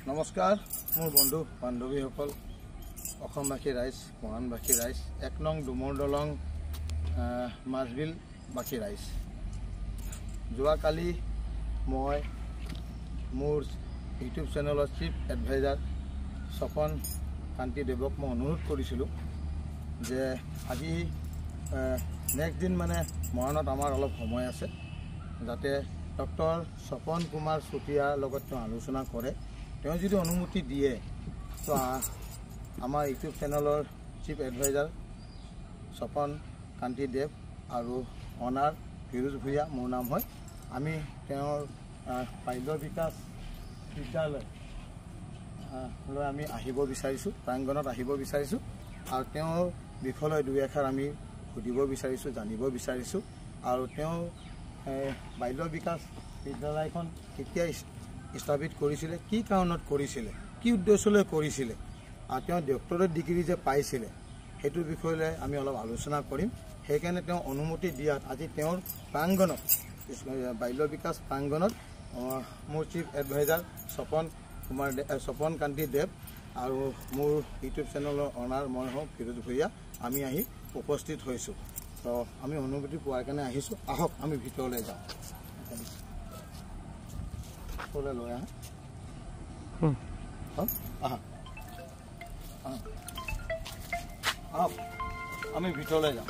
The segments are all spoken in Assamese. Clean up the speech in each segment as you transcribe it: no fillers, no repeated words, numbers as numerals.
নমস্কাৰ মোৰ বন্ধু বান্ধৱীসকল অসমবাসী ৰাইজ মহানবাসী ৰাইজ ১ নং ডুমৰ দলং মাছবিল বাসী ৰাইজ যোৱাকালি মই মোৰ ইউটিউব চেনেলৰ চিফ এডভাইজাৰ স্বপন কান্তি দেৱক মই অনুৰোধ কৰিছিলোঁ যে আজি নেক্সট দিন মানে মৰাণত আমাৰ অলপ সময় আছে যাতে ডক্টৰ স্বপন কুমাৰ চুতীয়াৰ লগত আলোচনা কৰে তেওঁ যদি অনুমতি দিয়ে তো আমাৰ ইউটিউব চেনেলৰ চিফ এডভাইজাৰ স্বপন কান্তি দেৱ আৰু অনাৰ ফিৰোজ ভূঞা মোৰ নাম হয় আমি তেওঁৰ বাল্য বিকাশ বিদ্যালয় লৈ আমি আহিব বিচাৰিছোঁ প্ৰাংগণত আহিব বিচাৰিছোঁ আৰু তেওঁৰ বিষয়লৈ দুই এষাৰ আমি সুধিব বিচাৰিছোঁ জানিব বিচাৰিছোঁ আৰু তেওঁ বাল্য বিকাশ বিদ্যালয়খন কেতিয়া স্থাপিত কৰিছিলে কি কাৰণত কৰিছিলে কি উদ্দেশ্যলৈ কৰিছিলে আৰু তেওঁ ডক্টৰেট ডিগ্ৰী যে পাইছিলে সেইটোৰ বিষয়লৈ আমি অলপ আলোচনা কৰিম সেইকাৰণে তেওঁ অনুমতি দিয়াত আজি তেওঁৰ প্ৰাংগণত বাল্য বিকাশ প্ৰাংগণত মোৰ চিফ এডভাইজাৰ স্বপন কান্তি দেৱ আৰু মোৰ ইউটিউব চেনেলৰ অনাৰ মই হওঁ ফিৰোজ ভূঞা আমি আহি উপস্থিত হৈছোঁ তো আমি অনুমতি পোৱাৰ কাৰণে আহিছোঁ আহক আমি ভিতৰলৈ যাওঁ লৈ আহা আমি ভিতৰলৈ যাওঁ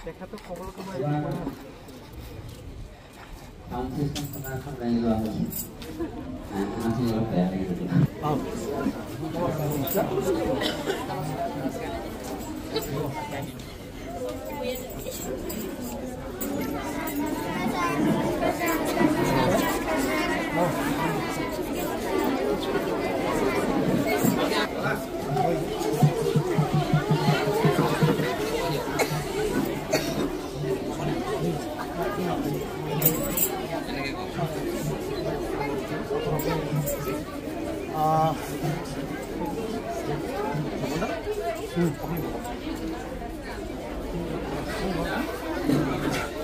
তেখেতক খবৰ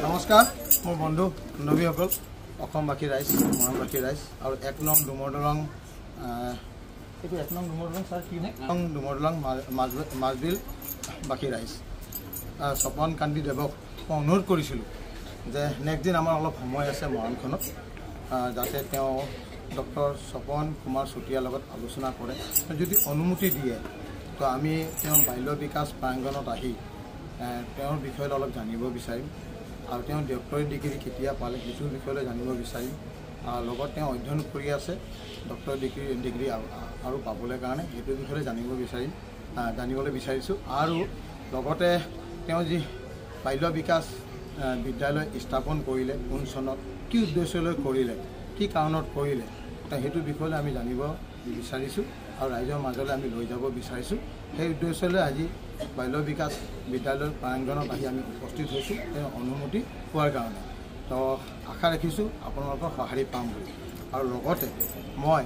নমস্কাৰ মোৰ বন্ধু বান্ধৱীসকল অসমবাসী ৰাইজ মহানবাসী ৰাইজ আৰু ১ নং ডুমৰ দলং এইটো ১ নং ডুমৰ দলং ছাৰ কি হয় ডুমৰ দলং মাছবিল বাসী ৰাইজ স্বপন কান্তি দেৱক মই অনুৰোধ কৰিছিলোঁ যে নেক্সট দিন আমাৰ অলপ সময় আছে মৰাণখনত যাতে তেওঁ ডক্টৰ স্বপন কুমাৰ চুতীয়াৰ লগত আলোচনা কৰে যদি অনুমতি দিয়ে তো আমি তেওঁ বাল্য বিকাশ প্ৰাংগণত আহি তেওঁৰ বিষয়লৈ অলপ জানিব বিচাৰিম আৰু তেওঁ ডক্টৰেট ডিগ্ৰী কেতিয়া পালে সেইটোৰ বিষয়লৈ জানিব বিচাৰিম লগত তেওঁ অধ্যয়ন কৰি আছে ডক্টৰেট ডিগ্ৰী আৰু পাবলৈ কাৰণে সেইটোৰ বিষয়লৈ জানিবলৈ বিচাৰিছোঁ আৰু লগতে তেওঁ যি বাল্য বিকাশ বিদ্যালয় স্থাপন কৰিলে কোন চনত কি উদ্দেশ্যলৈ কৰিলে কি কাৰণত কৰিলে সেইটোৰ বিষয়লৈ আমি জানিব বিচাৰিছোঁ আৰু ৰাইজৰ মাজলৈ আমি লৈ যাব বিচাৰিছোঁ সেই উদ্দেশ্যলৈ আজি বাল্য বিকাশ বিদ্যালয়ৰ প্ৰাংগণত আহি আমি উপস্থিত হৈছোঁ তেওঁ অনুমতি পোৱাৰ কাৰণে তো আশা ৰাখিছোঁ আপোনালোকৰ সঁহাৰি পাম বুলি আৰু লগতে মই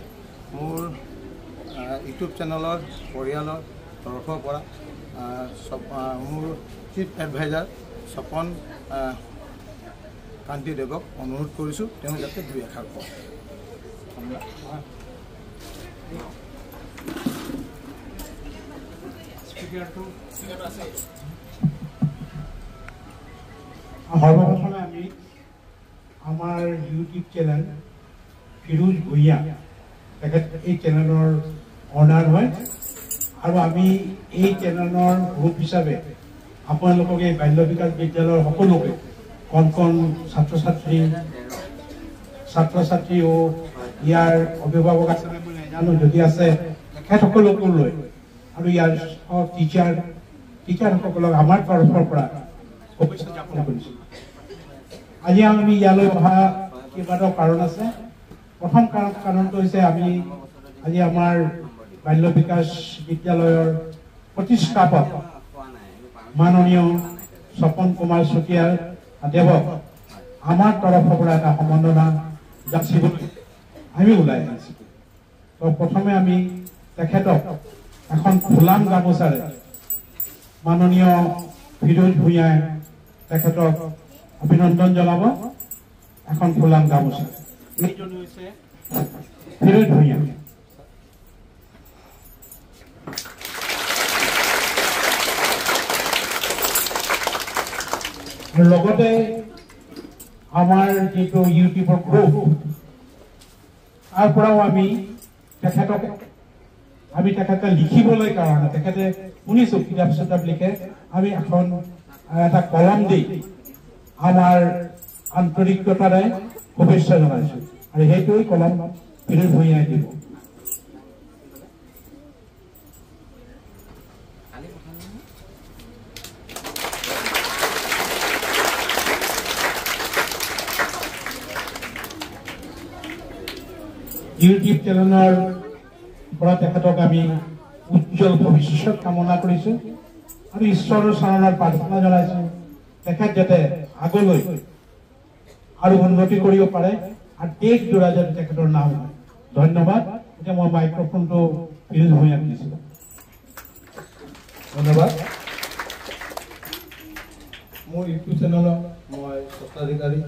মোৰ ইউটিউব চেনেলৰ পৰিয়ালৰ তৰফৰ পৰা মোৰ চিফ এডভাইজাৰ স্বপন কান্তি দেৱক অনুৰোধ কৰিছোঁ তেওঁ যাতে দুই এষাৰ কয় সর্বপ্রথমে আমি আমার ইউটিউব চ্যানেল ফিরোজ ভূঞা এই চ্যানেলের অনার হয় আর আমি এই চ্যানেলের গ্রুপ হিসাবে আপোনালোকক এই বাল্য বিকাশ বিদ্যালয়ের সকলোকে কণ কণ ছাত্র ছাত্রী ও ইয়ার অভিভাবক আছে নাজানো যদি আছে তেখেতসকলকো লৈ আৰু ইয়াৰ টিচাৰসকলক আমাৰ তৰফৰ পৰা শুভেচ্ছা জ্ঞাপন কৰিছোঁ আজি আমি ইয়ালৈ অহা কেইবাটাও কাৰণ আছে প্ৰথম কাৰণটো হৈছে আমি আজি আমাৰ বাল্য বিকাশ বিদ্যালয়ৰ প্ৰতিষ্ঠাপক মাননীয় স্বপন কুমাৰ চুতীয়া দেৱক আমাৰ তৰফৰ পৰা এটা সম্বৰ্ধনা যাচিবলৈ আমি ওলাই আহিছোঁ। তো প্ৰথমে আমি তেখেতক এখন ফুলাম গামোচাৰে মাননীয় ফিৰোজ ভূঞাই তেখেতক অভিনন্দন জনাব। এখন ফুলাম গামোচা এইজন হৈছে ফিৰোজ ভূঞা। লগতে আমাৰ যিটো ইউটিউবৰ গ্ৰুপ তাৰ পৰাও আমি তেখেতে লিখিবলৈ কাৰণে তেখেতে শুনিছোঁ কিতাপ চিতাপ লিখে, আমি এখন এটা কলম দি আমাৰ আন্তৰিকতাৰে শুভেচ্ছা জনাইছোঁ আৰু সেইটোৱে কলম ফিৰোজ ভূঞাই দিব। ইউটিউব চেনেলৰ পৰা তেখেতক আমি উজ্জ্বল ভৱিষ্যত কামনা কৰিছোঁ আৰু ঈশ্বৰৰ চৰণত প্ৰাৰ্থনা জনাইছোঁ তেখেত যাতে আগলৈ আৰু উন্নতি কৰিব পাৰে আৰু দেশজোৰা যাতে তেখেতৰ নাম হয়। ধন্যবাদ। এতিয়া মই মাইক্ৰফোনটো ফিৰোজ ভূঞাক দিছোঁ। ধন্যবাদ। মোৰ ইউটিউব চেনেলৰ মই স্বত্বাধিকাৰী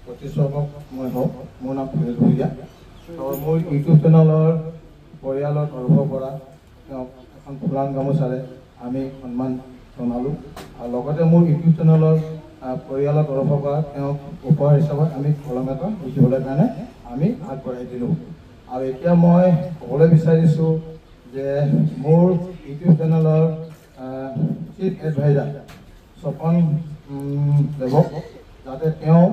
প্ৰতিষ্ঠাপক মই হওঁ। মোৰ নাম ফিৰোজ ভূঞা। মোৰ ইউটিউব চেনেলৰ পৰিয়ালৰ তৰফৰ পৰা তেওঁক এখন ফুলাম গামোচাৰে আমি সন্মান জনালোঁ আৰু লগতে মোৰ ইউটিউব চেনেলৰ পৰিয়ালৰ তৰফৰ পৰা তেওঁক উপহাৰ হিচাপত আমি কলম এটা লিখিবলৈ কাৰণে আমি আগবঢ়াই দিলোঁ। আৰু এতিয়া মই ক'বলৈ বিচাৰিছোঁ যে মোৰ ইউটিউব চেনেলৰ চিফ এডভাইজাৰ স্বপন দেৱক যাতে তেওঁ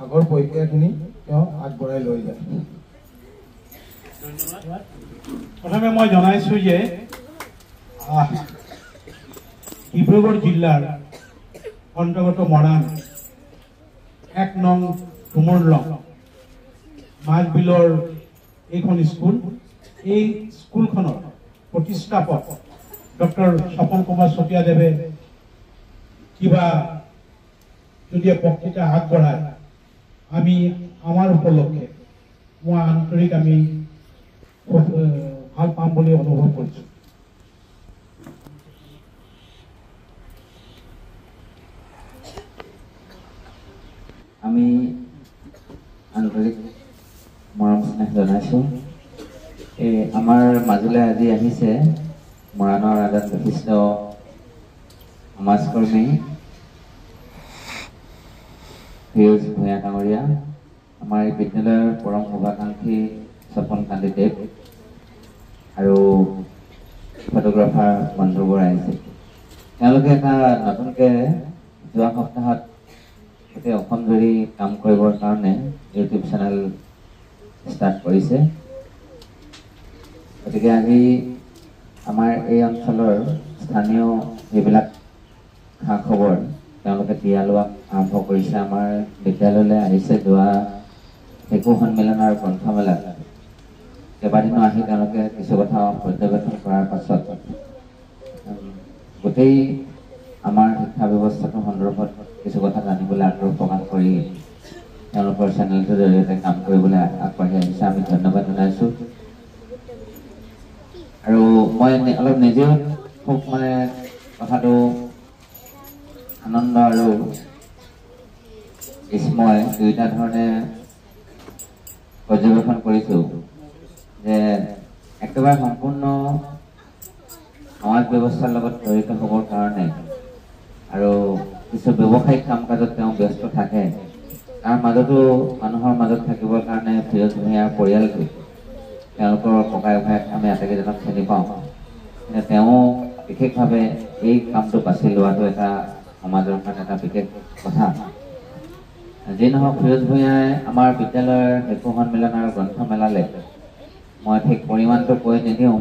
আগৰ প্ৰক্ৰিয়াখিনি তেওঁ আগবঢ়াই লৈ যায়। প্ৰথমে মই জনাইছোঁ যে ডিব্ৰুগড় জিলাৰ অন্তৰ্গত মৰাণ 1 নং ডুমৰলং মাজবিলৰ এইখন স্কুল, এই স্কুলখনৰ প্ৰতিষ্ঠাপক ডক্টৰ স্বপন কুমাৰ চুতীয়া দেৱে কিবা যদি বক্তৃতা আগবঢ়ায় আমি আমাৰ উপলক্ষে মই আন্তৰিক আমি ভাল পাম বুলি অনুভৱ কৰিছোঁ। আমি আন্তৰিক মৰম স্নেহ জনাইছোঁ। আমাৰ মাজলৈ আজি আহিছে মৰাণৰ এজন বিশিষ্ট সমাজকৰ্মী ফিৰোজ ভূঞা ডাঙৰীয়া, আমাৰ এই বিদ্যালয়ৰ পৰম শুভাকাংক্ষী স্বপন কান্তি দেৱ আৰু ফটোগ্ৰাফাৰ বন্ধুবোৰ আহিছে। তেওঁলোকে এটা নতুনকৈ যোৱা সপ্তাহত গোটেই অসম জুৰি কাম কৰিবৰ কাৰণে ইউটিউব চেনেল ষ্টাৰ্ট কৰিছে। গতিকে আজি আমাৰ এই অঞ্চলৰ স্থানীয় যিবিলাক খা খবৰ তেওঁলোকে দিয়া লোৱা আৰম্ভ কৰিছে। আমাৰ বিদ্যালয়লৈ আহিছে যোৱা শিশু সন্মিলন আৰু গ্ৰন্থমেলাত কেইবাদিনো আহি তেওঁলোকে কিছু কথা পৰ্যবেক্ষণ কৰাৰ পাছত গোটেই আমাৰ শিক্ষা ব্যৱস্থাটোৰ সন্দৰ্ভত কিছু কথা জানিবলৈ আগ্ৰহ প্ৰকাশ কৰি তেওঁলোকৰ চেনেলটোৰ জৰিয়তে কাম কৰিবলৈ আগবাঢ়ি আহিছে। আমি ধন্যবাদ জনাইছোঁ। আৰু মই অলপ নিজেও খুব কথাটো আনন্দ আৰু বিস্ময় দুয়োটা ধৰণে পৰ্যবেক্ষণ কৰিছোঁ যে একেবাৰে সম্পূৰ্ণ সমাজ ব্যৱস্থাৰ লগত জড়িত হ'বৰ কাৰণে আৰু কিছু ব্যৱসায়িক কাম কাজত তেওঁ ব্যস্ত থাকে। তাৰ মাজতো মানুহৰ মাজত থাকিবৰ কাৰণে ফিৰোজ ভূঞাৰ পৰিয়ালটো তেওঁলোকৰ ককাই ভাইক আমি আটাইকেইজনক চিনি পাওঁ। তেওঁ বিশেষভাৱে এই কামটো বাছি লোৱাটো এটা সমাজৰ কাৰণে এটা বিশেষ কথা। যি নহওক ফিৰোজ ভূঞাই আমাৰ বিদ্যালয়ৰ শিশু সন্মিলন আৰু গ্ৰন্থমেলালৈ মই ঠিক পৰিমাণটো কৈ নিদিওঁ,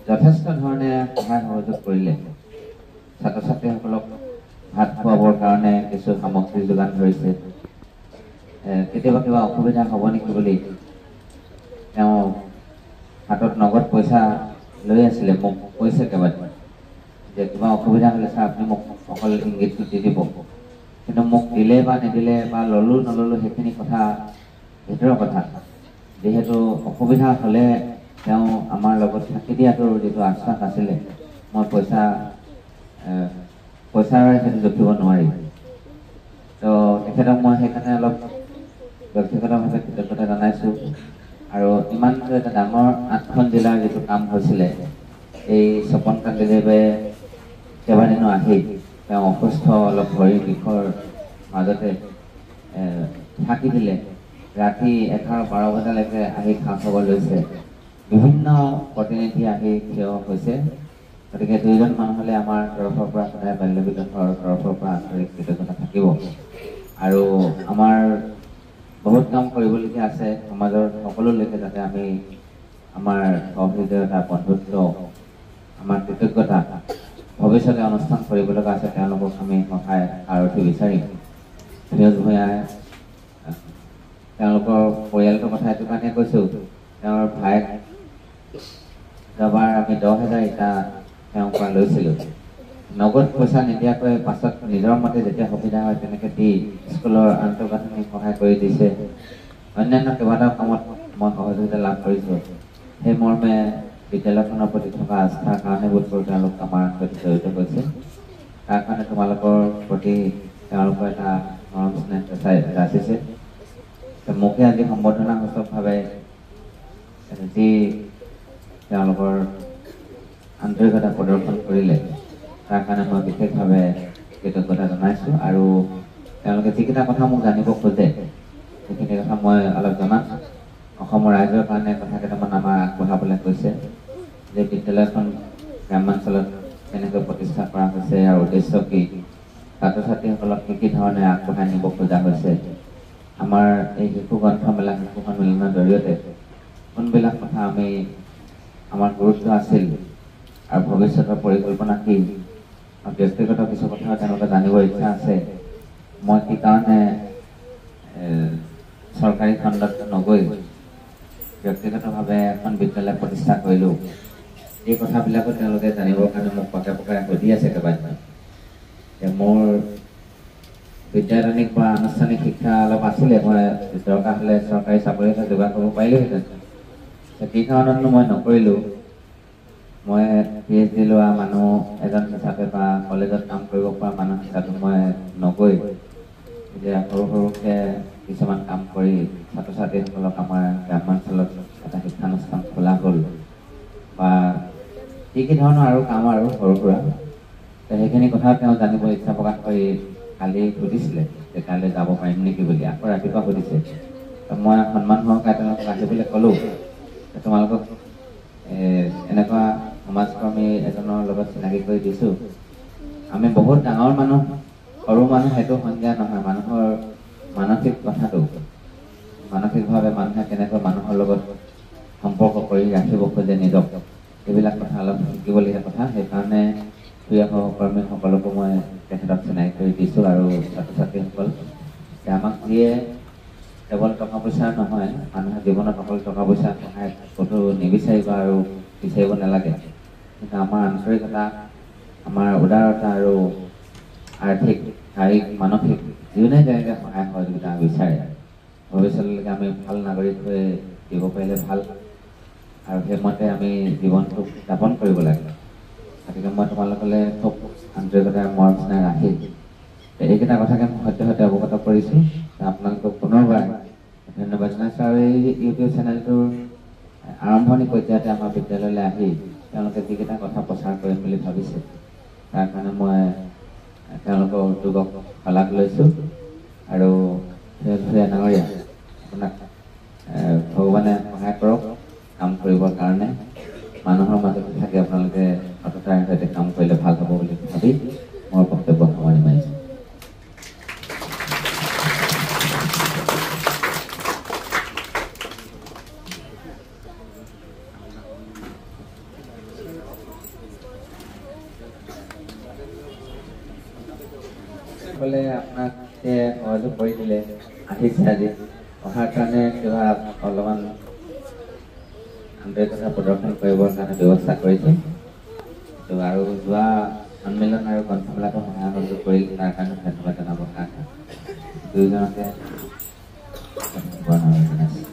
যথেষ্ট ধৰণে সহায় সহযোগ কৰিলে। ছাত্ৰ ছাত্ৰীসকলক ভাত খুৱাবৰ কাৰণে কিছু সামগ্ৰী যোগান ধৰিছে। কেতিয়াবা কিবা অসুবিধা হ'ব নেকি বুলি তেওঁ হাতত নগদ পইচা লৈ আছিলে মোক কৈছে কেইবাদিন যে কিবা অসুবিধা হ'লে ছাৰ আপুনি মোক অকল ইংগিতটো দি দিব কিন্তু মোক দিলে বা নিদিলে বা ল'লোঁ নল'লোঁ সেইখিনি কথা ভিতৰৰ কথা যিহেতু অসুবিধা হ'লে তেওঁ আমাৰ লগত থাকি দিয়াটোৰ যিটো আশ্বাস আছিলে মই পইচাৰে সেইটো জুখিব নোৱাৰি তো তেখেতক মই সেইকাৰণে অলপ ব্যক্তিগতভাৱে কৃতজ্ঞতা জনাইছোঁ আৰু ইমান এটা ডাঙৰ 8খন জিলাৰ যিটো কাম হৈছিলে এই স্বপন কান্তিদেৱে কেইবাদিনো আহি তেওঁ অসুস্থ অলপ ভৰিৰ বিষৰ মাজতে থাকি দিলে ৰাতি 11-12 বজালৈকে আহি খা খবৰ লৈছে বিভিন্ন প্ৰতিনিধি আহি থিয় হৈছে গতিকে দুইজন মানুহলৈ আমাৰ তৰফৰ পৰা সদায় বাল্য বিকাশৰ তৰফৰ পৰা আন্তৰিক কৃতজ্ঞতা থাকিব আৰু আমাৰ বহুত কাম কৰিবলগীয়া আছে সমাজৰ সকলোলৈকে যাতে আমি আমাৰ সহৃদয়তা বন্ধুত্ব আমাৰ কৃতজ্ঞতা ভৱিষ্যতে অনুষ্ঠান কৰিব লগা আছে তেওঁলোকক আমি সহায় আৰতি বিচাৰিম ফিৰোজ ভূঞাই তেওঁলোকৰ পৰিয়ালটোৰ কথা এইটো কাৰণে কৈছোঁ তেওঁৰ ভাইক যোৱাবাৰ আমি 10,000 ইটা তেওঁৰ পৰা লৈছিলোঁ নগদ পইচা নিদিয়াকৈ পাছত নিজৰ মতে যেতিয়া সুবিধা হয় তেনেকৈ দি স্কুলৰ আন্তঃগাঁথনি সহায় কৰি দিছে অন্যান্য কেইবাটাও কামত মই সহযোগিতা লাভ কৰিছোঁ সেই মৰ্মে বিদ্যালয়খনৰ প্ৰতি থকা আস্থাৰ কাৰণে বোধকৰোঁ তেওঁলোক আমাৰ সৈতে জড়িত হৈছে তাৰ কাৰণে তোমালোকৰ প্ৰতি তেওঁলোকৰ এটা মৰম স্নেহ যাচিছে মোকে আজি সম্বৰ্ধনা সূচকভাৱে যি তেওঁলোকৰ আন্তৰিকতা প্ৰদৰ্শন কৰিলে তাৰ কাৰণে মই বিশেষভাৱে কৃতজ্ঞতা জনাইছোঁ আৰু তেওঁলোকে যিকেইটা কথা মোক জানিব খোজে সেইখিনি কথা মই অলপ জনাম অসমৰ ৰাইজৰ কাৰণে কথা কেইটামান আমাৰ আগবঢ়াবলৈ কৈছে যে বিদ্যালয়খন গ্ৰামাঞ্চলত কেনেকৈ প্ৰতিষ্ঠা কৰা হৈছে আৰু উদ্দেশ্য কি ছাত্ৰ ছাত্ৰীসকলক কি ধৰণে আগবঢ়াই নিব খোজা হৈছে আমাৰ এই শিশু গ্ৰন্থমেলা শিশু সন্মিলনৰ জৰিয়তে কোনবিলাক কথা আমি আমাৰ গুৰুত্ব আছিল আৰু ভৱিষ্যতৰ পৰিকল্পনা কি আৰু ব্যক্তিগত কিছু কথা তেওঁলোকে জানিবৰ ইচ্ছা আছে মই কি কাৰণে চৰকাৰী খণ্ডত নগৈ ব্যক্তিগতভাৱে এখন বিদ্যালয় প্ৰতিষ্ঠা কৰিলোঁ এই কথাবিলাকো তেওঁলোকে জানিবৰ কাৰণে মোক পকে সুধি আছে কেইবাদিন মোৰ বিদ্যায়তনিক বা আনুষ্ঠানিক শিক্ষা অলপ আছিলে মই দৰকাৰ হ'লে চৰকাৰী চাকৰি এটা যোগাৰ কৰিব পাৰিলোহেঁতেন কি কাৰণতনো মই নকৰিলোঁ মই PhD লোৱা মানুহ এজন হিচাপে বা কলেজত কাম কৰিব পৰা মানুহ হিচাপে মই নগৈ এতিয়া সৰু সৰুকৈ কিছুমান কাম কৰি ছাত্ৰ ছাত্ৰীসকলক আমাৰ গ্ৰামাঞ্চলত এটা শিক্ষানুষ্ঠান খোলা হ'ল বা কি ধৰণৰ আৰু কাম আৰু সৰু সুৰা সেইখিনি কথা তেওঁ জানিব ইচ্ছা প্ৰকাশ কৰি কালি সুধিছিলে যে কাইলৈ যাব পাৰিম নেকি বুলি আকৌ ৰাতিপুৱা সুধিছে মই সন্মান সহকাৰে তেওঁলোকক আহিবলৈ ক'লোঁ তোমালোকক এনেকুৱা সমাজকৰ্মী এজনৰ লগত চিনাকি কৰি দিছোঁ আমি বহুত ডাঙৰ মানুহ সৰু মানুহ সেইটো সংজ্ঞা নহয় মানুহৰ মানসিক কথাটো মানসিকভাৱে মানুহে কেনেকৈ মানুহৰ লগত সম্পৰ্ক কৰি ৰাখিব খোজে নিজক এইবিলাক কথা অলপ শিকিবলগীয়া কথা সেইকাৰণে প্ৰিয় সহকৰ্মীসকলকো মই তেখেতক চিনাকি কৰি দিছোঁ আৰু ছাত্ৰ ছাত্ৰীসকল আমাক যিয়ে কেৱল টকা পইচা নহয় মানুহে জীৱনত অকল টকা পইচা সহায় ক'তো নিবিচাৰিব আৰু বিচাৰিব নালাগে কিন্তু আমাৰ আন্তৰিকতা আমাৰ উদাৰতা আৰু আৰ্থিক শাৰীৰিক মানসিক যিজনে যেনেকৈ সহায় সহযোগিতা বিচাৰে ভৱিষ্যতলৈকে আমি ভাল নাগৰিক হৈ দিব পাৰিলে ভাল আৰু সেইমতে আমি জীৱনটো যাপন কৰিব লাগে গতিকে মই তোমালোকলৈ খুব আন্তৰিকতাৰ মৰম স্নেহ ৰাখি এইকেইটা কথাকে মই সদ্যহতে অৱগত কৰিছোঁ আপোনালোকক পুনৰবাৰ ধন্যবাদ জনাইছোঁ আৰু এই ইউটিউব চেনেলটোৰ আৰম্ভণি পৰ্যায়তে আমাৰ বিদ্যালয়লৈ আহি তেওঁলোকে যিকেইটা কথা প্ৰচাৰ কৰিম বুলি ভাবিছে তাৰ কাৰণে মই তেওঁলোকৰ উদ্যোগক শলাগ লৈছোঁ আৰু ডাঙৰীয়া আপোনাক ভগৱানে সহায় কৰক কাম কৰিবৰ কাৰণে মানুহৰ মাজত থাকি আপোনালোকে সততাৰ সৈতে কাম কৰিলে ভাল হ'ব বুলি ভাবি মোৰ বক্তব্য সামৰণি মাৰিছোঁ আপোনাক সহযোগ কৰি দিলে আহিছে আজি অহাৰ কাৰণে কিবা অলপমান আন্তৰিকতা প্ৰদৰ্শন কৰিবৰ কাৰণে ব্যৱস্থা কৰিছে তো আৰু যোৱা সন্মিলন আৰু গ্ৰন্থমেলাটো সহায় সহযোগ কৰিল তাৰ কাৰণে ধন্যবাদ জনাবৰ কাৰণে দুয়োজনকে জনাইছোঁ।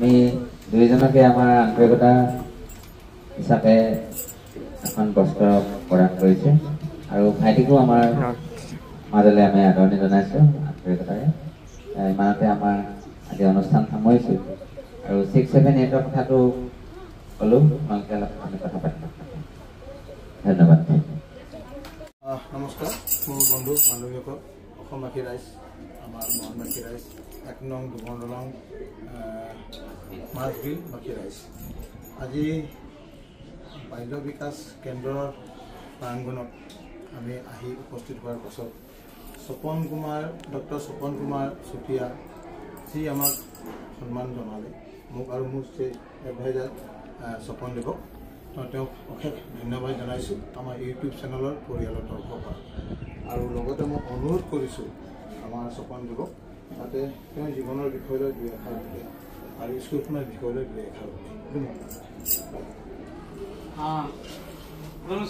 আমি দুইজনকে আমাৰ আন্তৰিকতা হিচাপে এখন বস্ত্ৰ প্ৰদান কৰিছে আৰু ভাইটিকো আমাৰ মাজলৈ আমি আদৰণি জনাইছোঁ আন্তৰিকতাৰে। ইমানতে আমাৰ আজি অনুষ্ঠান সামৰিছোঁ আৰু 6-7-8 কথাটো ক'লোঁ, তোমালোকে অলপ আমি কথা পাতিম। ধন্যবাদ। নমস্কাৰ মোৰ বন্ধু বান্ধৱীসকল, অসমবাসী ৰাইজ, আমাৰ মহানবাসী ৰাইজ, 1 নং দুবন দলং মাছবিল বাসী ৰাইজ। আজি বাল্য বিকাশ কেন্দ্ৰৰ প্ৰাংগণত আমি আহি উপস্থিত হোৱাৰ পাছত ডক্টৰ স্বপন কুমাৰ চুতীয়া যি আমাক সন্মান জনালে, মোক আৰু মোৰ এডভাইজাৰ স্বপন দেৱক তেওঁক অশেষ ধন্যবাদ জনাইছোঁ আমাৰ ইউটিউব চেনেলৰ পৰিয়ালৰ তৰফৰ পৰা। আৰু লগতে মই অনুৰোধ কৰিছোঁ আমাৰ স্বপন দেৱক যাতে তেওঁ জীৱনৰ বিষয়লৈ 2 এষাৰ দিয়ে আৰু স্কুলখনৰ বিষয়লৈ 2 এষাৰ দিয়ে।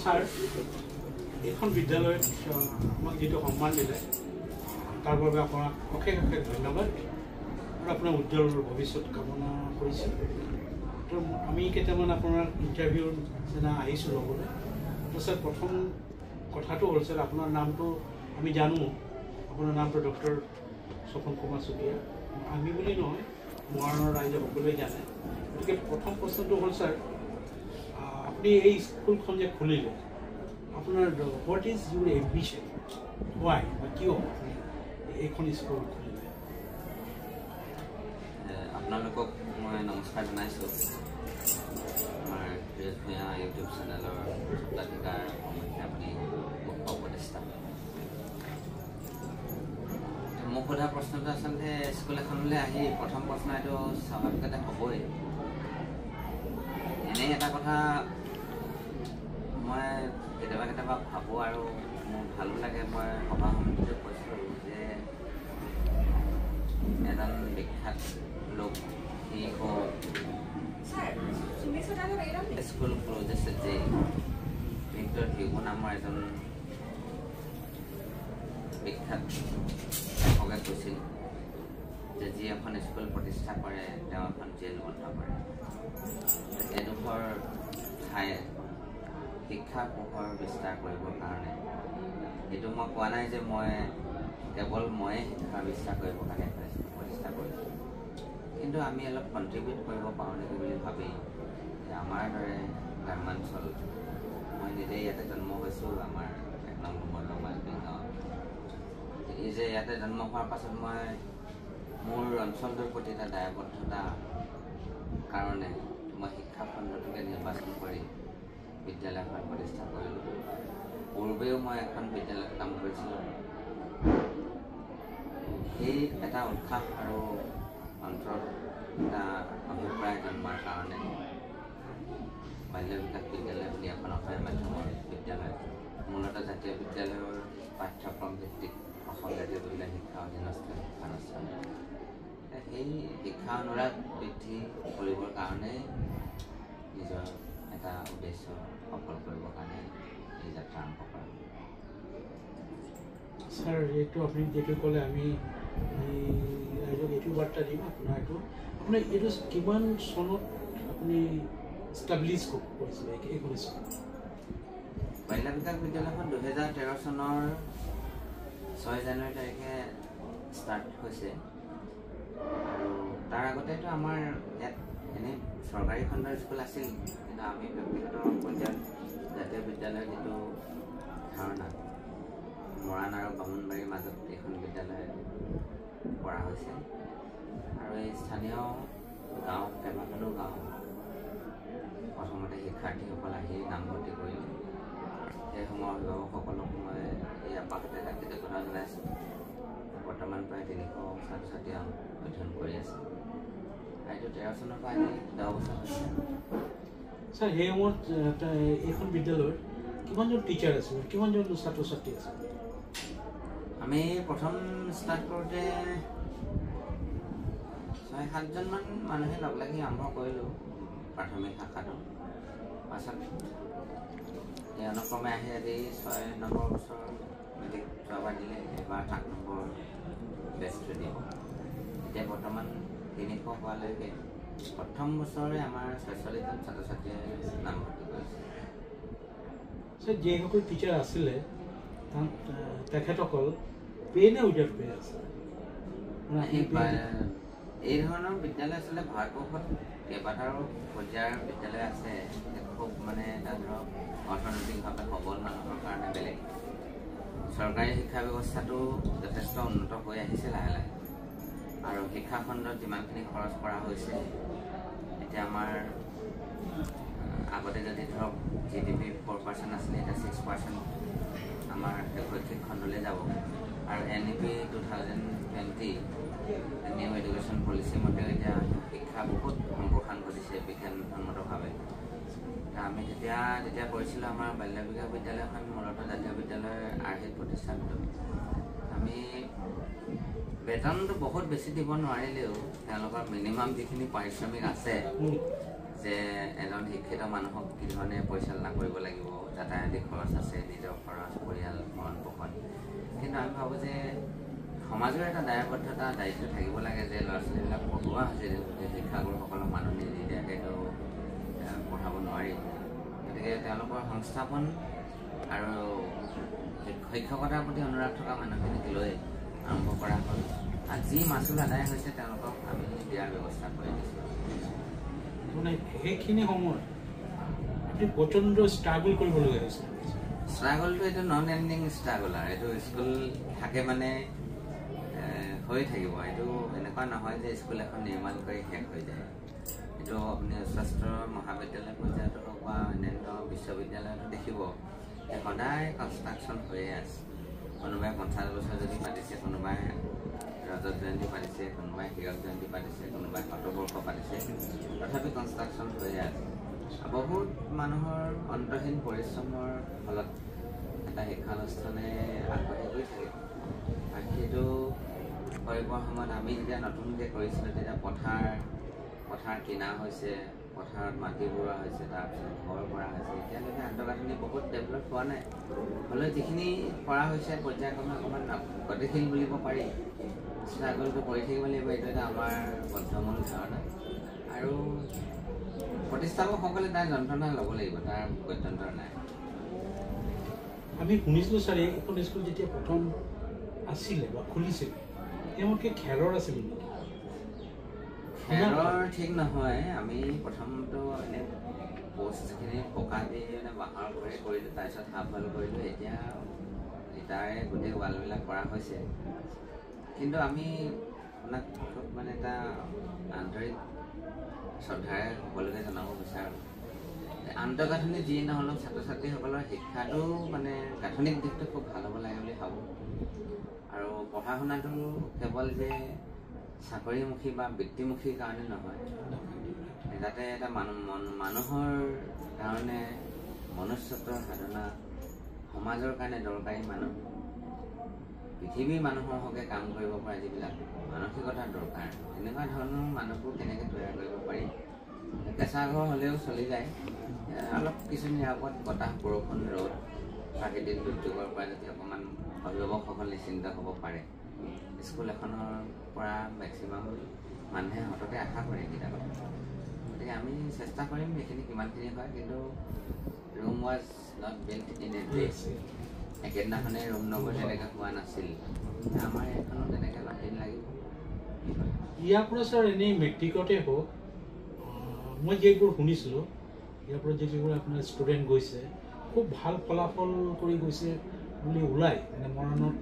ছাৰ, এইখন বিদ্যালয়ত আমাক যিটো সন্মান দিলে তাৰ বাবে আপোনাক অশেষ অশেষ ধন্যবাদ আৰু আপোনাৰ উজ্জ্বল ভৱিষ্যত কামনা কৰিছোঁ। তো আমি কেইটামান আপোনাৰ ইণ্টাৰভিউৰ যেনে আহিছোঁ ল'বলৈ। তো ছাৰ, প্ৰথম কথাটো হ'ল ছাৰ, আপোনাৰ নামটো আমি জানো, আপোনাৰ নামটো ডক্টৰ স্বপন কুমাৰ চুতীয়া। আমি বুলি নহয়, মৰাণৰ ৰাইজে সকলোৱে জানে। গতিকে প্ৰথম প্ৰশ্নটো হ'ল ছাৰ, আপুনি এই স্কুলখন যে খুলিলে, আপোনাৰ হোৱাট ইজ ইউৰ এম্বিশ্যন, হোৱাই বা কিয় এইখন স্কুল খুলিলে? আপোনালোকক মই নমস্কাৰ জনাইছোঁ। আমাৰ ফিৰোজ ভূঞা ইউটিউব চেনেলৰ স্বত্বাধিকাৰ সমস্যা আপুনি মুখ্য উপদেষ্টা। মোক সোধা প্ৰশ্নটো আচলতে স্কুল এখনলৈ আহি প্ৰথম প্ৰশ্ন এইটো স্বাভাৱিকতে হ'বই। এনেই এটা কথা মই কেতিয়াবা ভাবোঁ আৰু মোৰ ভালো লাগে, মই সভা সমিতিতে কৈছোঁ যে এজন বিখ্যাত লোক স্কুল ক্লোজেছে যে ভিক্টৰ হিউগো নামৰ এজন বিখ্যাত লেখকে কৈছিল যে যি এখন স্কুল প্ৰতিষ্ঠা কৰে তেওঁ এখন জেল বন্ধ কৰে। এডোখৰ ঠাই শিক্ষা পোহৰ বিস্তাৰ কৰিবৰ কাৰণে, এইটো মই কোৱা নাই যে কেৱল ময়ে শিক্ষা বিস্তাৰ কৰিবৰ কাৰণে এখন স্কুল প্ৰতিষ্ঠা কৰিছোঁ, কিন্তু আমি অলপ কণ্ট্ৰিবিউট কৰিব পাৰোঁ নেকি বুলি ভাবি যে আমাৰ দৰে গ্ৰামাঞ্চল, মই নিজেই ইয়াতে জন্ম হৈছোঁ, আমাৰ 1 নং দুবন মাছবিল গাঁৱত। এই যে ইয়াতে জন্ম হোৱাৰ পাছত মই মোৰ অঞ্চলটোৰ প্ৰতি এটা দায়বদ্ধতা কাৰণে মই শিক্ষা খণ্ডটোকে নিৰ্বাচন কৰি বিদ্যালয়খন প্ৰতিষ্ঠা কৰিলোঁ। পূৰ্বেও মই এখন বিদ্যালয়ত কাম কৰিছিলোঁ। সেই এটা উৎসাহ আৰু অন্তৰত এটা অভিপ্ৰায় জন্মাৰ কাৰণে বাল্য বিকাশ বিদ্যালয় বুলি এখন অসমীয়া মাধ্যমৰ বিদ্যালয়, মূলতঃ জাতীয় বিদ্যালয়ৰ পাঠ্যক্ৰম ভিত্তিক অসম জাতীয় বিদ্যালয় শিক্ষা অধীনস্থ শিক্ষানুষ্ঠান। সেই শিক্ষা অনুৰাগ বৃদ্ধি কৰিবৰ কাৰণে নিজৰ এটা উদ্দেশ্য সফল কৰিবৰ কাৰণে এই যাত্ৰা আৰম্ভ কৰা। ছাৰ, এইটো আপুনি যিটো ক'লে, আমি ৰাইজক এইটো বাৰ্তা দিম, আপোনাৰ এইটো কিমান চনত আপুনি ষ্টাব্লিছ কৰিছিলে এইখন স্কুল? বাল্য বিকাশ বিদ্যালয়খন 2013 চনৰ 6 জানুৱাৰী তাৰিখে ষ্টাৰ্ট হৈছে। আৰু তাৰ আগতেতো আমাৰ ইয়াত এনেই চৰকাৰী খণ্ডৰ স্কুল আছিল, কিন্তু আমি ব্যক্তিগত পৰ্যায়ত জাতীয় বিদ্যালয়ৰ যিটো ধাৰণা, মৰাণ আৰু বামুণবাৰীৰ মাজত এইখন বিদ্যালয় কৰা হৈছে। আৰু এই স্থানীয় গাঁও, কেইবাখনো গাঁও প্ৰথমতে শিক্ষাৰ্থীসকল আহি নামভৰ্তি কৰিলে। সেই সময়ৰ অভিভাৱকসকলক মই এই আপাততে এটা কৃতজ্ঞতা জনাইছোঁ। বৰ্তমান প্ৰায় 300 ছাত্ৰ ছাত্ৰী অধ্যয়ন কৰি আছে। এইটো 13 চনৰ পৰা আজি 10 বছৰ হৈছে। স্যাৰ এই সময়ত এইখন বিদ্যালয়ৰ কিমানজন টিচাৰ আছিল, কিমানজন ছাত্ৰ ছাত্ৰী আছিল? আমি প্ৰথম ষ্টাৰ্ট কৰোঁতে 6-7জনমান মানুহে লগ লাগি আৰম্ভ কৰিলোঁ প্ৰাথমিক শাখাটো। পাছত অনুক্ৰমে আহি আজি 6 নম্বৰ বছৰ মেট্ৰিক যোৱাবাৰ দিলে, এইবাৰ 7 নম্বৰ বেষ্টটো দিব। এতিয়া বৰ্তমান 300 হোৱালৈকে প্ৰথম বছৰে আমাৰ 46জন ছাত্ৰ ছাত্ৰীয়ে নামভৰ্তি কৰিছে। স্যাৰ যিসকল টিচাৰ আছিলে তেখেতসকল পে নে উইদাউট পে আছে? এই ধৰণৰ বিদ্যালয় আচলতে ভাৰতবৰ্ষত কেইবাটাও পৰ্যায়ৰ বিদ্যালয় আছে। খুব মানে এটা ধৰক অৰ্থনৈতিকভাৱে সবল মানুহৰ কাৰণে বেলেগ। চৰকাৰী শিক্ষা ব্যৱস্থাটো যথেষ্ট উন্নত হৈ আহিছে লাহে লাহে, আৰু শিক্ষা খণ্ডত যিমানখিনি খৰচ কৰা হৈছে, এতিয়া আমাৰ আগতে যদি ধৰক GDP 4% আছিলে, এতিয়া 6% আমাৰ শৈক্ষিক খণ্ডলৈ যাব। আৰু NEP 2020 নিউ এডুকেশ্যন পলিচি মতে এতিয়া শিক্ষা বহুত সম্প্ৰসাৰণ ঘটিছে বিজ্ঞানসন্মতভাৱে। আমি যেতিয়া কৰিছিলোঁ আমাৰ বাল্য বিকাশ বিদ্যালয়খন মূলতঃ জাতীয় বিদ্যালয়ৰ আৰ্হিত প্ৰতিষ্ঠানটো, আমি বেতনটো বহুত বেছি দিব নোৱাৰিলেও তেওঁলোকৰ মিনিমাম যিখিনি পাৰিশ্ৰমিক আছে, যে এজন শিক্ষিত মানুহক কি ধৰণে পৰিচালনা কৰিব লাগিব, যাতায়াতী খৰচ আছে, নিজৰ খৰচ, পৰিয়াল ভৰণ পোষণ। কিন্তু আমি ভাবোঁ যে সমাজৰ এটা দায়বদ্ধতা দায়িত্ব থাকিব লাগে যে ল'ৰা ছোৱালীবিলাক পঢ়োৱা হৈছে, শিক্ষাগুৰুসকলক মানুহ নিদিয়াকৈতো পঢ়াব নোৱাৰি। গতিকে তেওঁলোকৰ সংস্থাপন আৰু শিক্ষকতাৰ প্ৰতি অনুৰাগ থকা মানুহখিনিক লৈ আৰম্ভ কৰা হ'ল। আৰু যি মাচুল আদায় হৈছে তেওঁলোকক আমি দিয়াৰ ব্যৱস্থা কৰি দিছোঁ। মানে সেইখিনি সময়ত আপুনি প্ৰচণ্ড ষ্ট্ৰাগল কৰিবলগীয়া হৈছে। ষ্ট্ৰাগলটো এইটো নন এণ্ডিং ষ্ট্ৰাগল, আৰু এইটো স্কুল থাকে মানে হৈ থাকিব। এইটো এনেকুৱা নহয় যে স্কুল এখন নিৰ্মাণ কৰি শেষ হৈ যায়। এইটো আপুনি স্বাস্থ্য মহাবিদ্যালয় পৰ্যায়তো হওক বা অন্যান্য বিশ্ববিদ্যালয়তো দেখিব যে সদায় কনষ্ট্ৰাকশ্যন হৈয়ে আছে। কোনোবাই 50 বছৰ যদি পাতিছে, কোনোবাই ৰজত জয়ন্তী পাতিছে, কোনোবাই হীৰক জয়ন্তী পাতিছে, কোনোবাই শতবৰ্ষ পাতিছে, তথাপি কনষ্ট্ৰাকশ্যন হৈয়ে আছে। বহুত মানুহৰ অন্তহীন পৰিশ্ৰমৰ ফলত এটা শিক্ষানুষ্ঠানে আগবাঢ়ি গৈ থাকে। আৰু সেইটো কৰিবৰ সময়ত আমি যেতিয়া নতুনকৈ কৰিছিলোঁ, তেতিয়া পথাৰ কিনা হৈছে, পথাৰত মাটি বুৰোৱা হৈছে, তাৰপিছত ঘৰ কৰা হৈছে। এতিয়ালৈকে আন্তঃগাঁথনি বহুত ডেভেলপ হোৱা নাই, হ'লেও যিখিনি কৰা হৈছে পৰ্যায়ক্ৰমে অকণমান গতিশীল বুলিব পাৰি। ষ্ট্ৰাগলটো কৰি থাকিব লাগিব, এইটো এটা আমাৰ বদ্ধমূল ধাৰণা। আৰু প্ৰতিষ্ঠাপকসকলে তাৰ যন্ত্ৰণা ল'ব লাগিব, তাৰ গত্যন্তৰ নাই। আমি শুনিছিলোঁ ছাৰ এইখন স্কুল যেতিয়া প্ৰথম আছিলে বা খুলিছিল, তেওঁলোকে খেৰৰ আছিল নেকি? খেৰৰ ঠিক নহয়। আমি প্ৰথমটো এনে পোষ্টখিনি পকা দি বাঁহৰ ঘৰে কৰিলোঁ, তাৰপিছত হাফ ৱাল কৰিলোঁ। এতিয়া ইটাৰে গোটেই ৱালবিলাক কৰা হৈছে। কিন্তু আমি আপোনাক খুব মানে এটা আন্তৰিক শ্ৰদ্ধাৰে সকলোকে জনাব বিচাৰোঁ, আন্তঃগাঁথনি যি নহ'লেও ছাত্ৰ ছাত্ৰীসকলৰ শিক্ষাটো মানে গাঁথনিক দিশটো খুব ভাল হ'ব লাগে বুলি ভাবোঁ। আৰু পঢ়া শুনাটো কেৱল যে চাকৰিমুখী বা বৃত্তিমুখীৰ কাৰণে নহয়, যাতে এটা মানুহৰ কাৰণে মনুষ্যত্বৰ সাধনা, সমাজৰ কাৰণে দৰকাৰী মানুহ, পৃথিৱীৰ মানুহৰ হকে কাম কৰিব পৰা যিবিলাক মানসিকতাৰ দৰকাৰ, এনেকুৱা ধৰণৰ মানুহবোৰ কেনেকৈ তৈয়াৰ কৰিব পাৰি। কেঁচা ঘৰ হ'লেও চলি যায়, অলপ কিছু নিৰাপদ বতাহ, বৰষুণ, ৰ'দ, প্ৰাকৃতিক দুৰ্যোগৰ পৰা যদি অকণমান অভিভাৱকসকল নিশ্চিন্ত হ'ব পাৰে। স্কুল এখনৰ পৰা মেক্সিমাম মানুহে সততে আশা কৰে এইকেইটা কথা। গতিকে আমি চেষ্টা কৰিম এইখিনি কিমানখিনি হয়, কিন্তু room was not built in a day. একেদিনাখনে ৰুম নম্বৰ তেনেকৈ হোৱা নাছিল। আমাৰ এইখনো তেনেকৈ অলপ দিন লাগিব। ইয়াৰ পৰা ছাৰ এনেই মেট্ৰিকতে হওক, মই যিবোৰ শুনিছিলোঁ, ইয়াৰ পৰা যিবোৰ আপোনাৰ ষ্টুডেণ্ট গৈছে খুব ভাল ফলাফল কৰি গৈছে বুলি ওলায়। মানে মৰাণত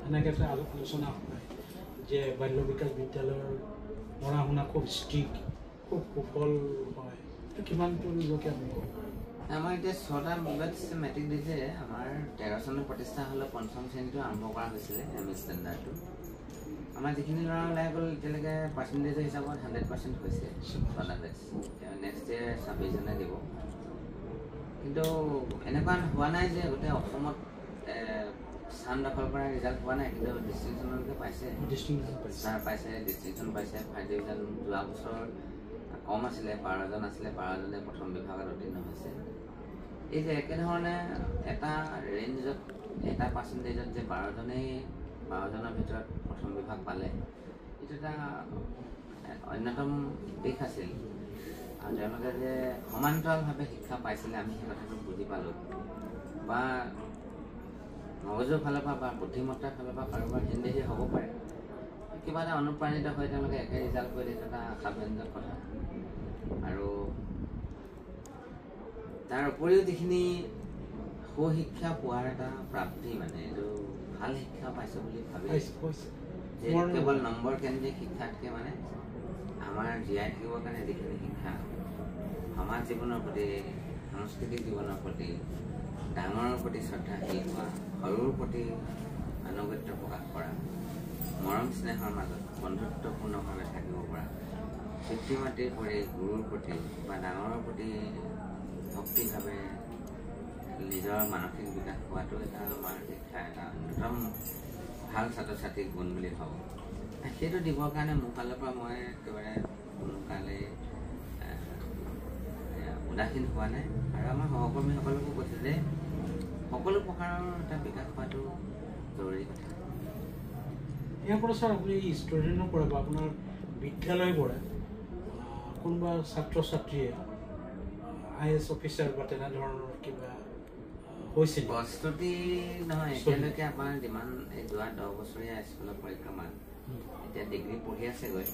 এনেকৈ এটা আলোচনা হয় যে বাল্য বিকাশ বিদ্যালয়ৰ পঢ়া শুনা খুব ষ্ট্ৰিক্ট, খুব সুফল হয়। কিমানটো নিজকে আপুনি কওক? আমাৰ এতিয়া 6টা বেটছ মেট্ৰিক দিছে। আমাৰ 13 চনত প্ৰতিষ্ঠা হ'লে 5ম শ্ৰেণীটো আৰম্ভ কৰা হৈছিলে এম ই ষ্টেণ্ডাৰ্ডটো। আমাৰ যিখিনি ল'ৰা ওলাই গ'ল এতিয়ালৈকে পাৰ্চেণ্টেজৰ হিচাপত 100% হৈছে নেক্সট ইয়েৰ 26জনে দিব কিন্তু এনেকুৱা হোৱা নাই যে গোটেই অসমত স্থান দখল কৰা ৰিজাল্ট হোৱা নাই কিন্তু ডিষ্টিংশ্যনলৈকে পাইছে ডিষ্টিংশ্যন পাইছে 5 ডিভিজন যোৱা বছৰ কম আছিলে 12জন আছিলে 12জনে প্ৰথম বিভাগত উত্তীৰ্ণ হৈছে এই যে একেধৰণে এটা ৰেঞ্জত এটা পাৰ্চেণ্টেজত যে 12জনৰ ভিতৰত প্ৰথম বিভাগ পালে এইটো এটা অন্যতম দিশ আছিল আৰু তেওঁলোকে যে সমান্তৰালভাৱে শিক্ষা পাইছিলে আমি সেই কথাটো বুজি পালোঁ বা মগজুৰ ফালৰ পৰা বা বুদ্ধিমত্তাৰ ফালৰ পৰা কাৰোবাৰ হিন্দেহী হ'ব পাৰে কিবা এটা অনুপ্ৰাণিত হৈ তেওঁলোকে একে ৰিজাল্ট কৰিলে এইটো এটা আশাব্যঞ্জক কথা আৰু তাৰ উপৰিও যিখিনি সুশিক্ষা পোৱাৰ এটা প্ৰাপ্তি মানে এইটো ভাল শিক্ষা পাইছে বুলি ভাবি যে কেৱল নম্বৰ কেন্দ্ৰিক শিক্ষাতকৈ মানে আমাৰ জীয়াই থাকিবৰ কাৰণে যিখিনি শিক্ষা সমাজ জীৱনৰ প্ৰতি সাংস্কৃতিক জীৱনৰ প্ৰতি ডাঙৰৰ প্ৰতি শ্ৰদ্ধাশীল হোৱা সৰুৰ প্ৰতি আনুগত্য প্ৰকাশ কৰা মৰম স্নেহৰ মাজত বন্ধুত্বপূৰ্ণভাৱে থাকিব পৰা পিতৃ মাতৃৰ প্ৰতি গুৰুৰ প্ৰতি বা ডাঙৰৰ প্ৰতি ভক্তিভাৱে নিজৰ মানসিক বিকাশ হোৱাটো এটা আমাৰ শিক্ষাৰ এটা অন্যতম ভাল ছাত্ৰ ছাত্ৰীৰ গুণ বুলি ভাবোঁ সেইটো দিবৰ কাৰণে মোৰ ফালৰ পৰা মই একেবাৰে কোনো কালে উদাসীন হোৱা নাই আৰু আমাৰ সহকৰ্মীসকলকো কৈছে যে সকলো প্ৰকাৰৰ এটা বিকাশ হোৱাটো জৰুৰী কথা ইয়াৰ পৰা ছাৰ আপুনি ষ্টুডেণ্টৰ পৰা বা আপোনাৰ বিদ্যালয়ৰ পৰা কোনোবা ছাত্ৰ ছাত্ৰীয়ে IAS অফিচাৰ বা তেনেধৰণৰ কিবা হৈছিল প্ৰস্তুতি নহয় এতিয়ালৈকে আমাৰ যিমান এই যোৱা 10 বছৰীয়া স্কুলৰ পৰিক্ৰমাত এতিয়া ডিগ্ৰী পঢ়ি আছেগৈ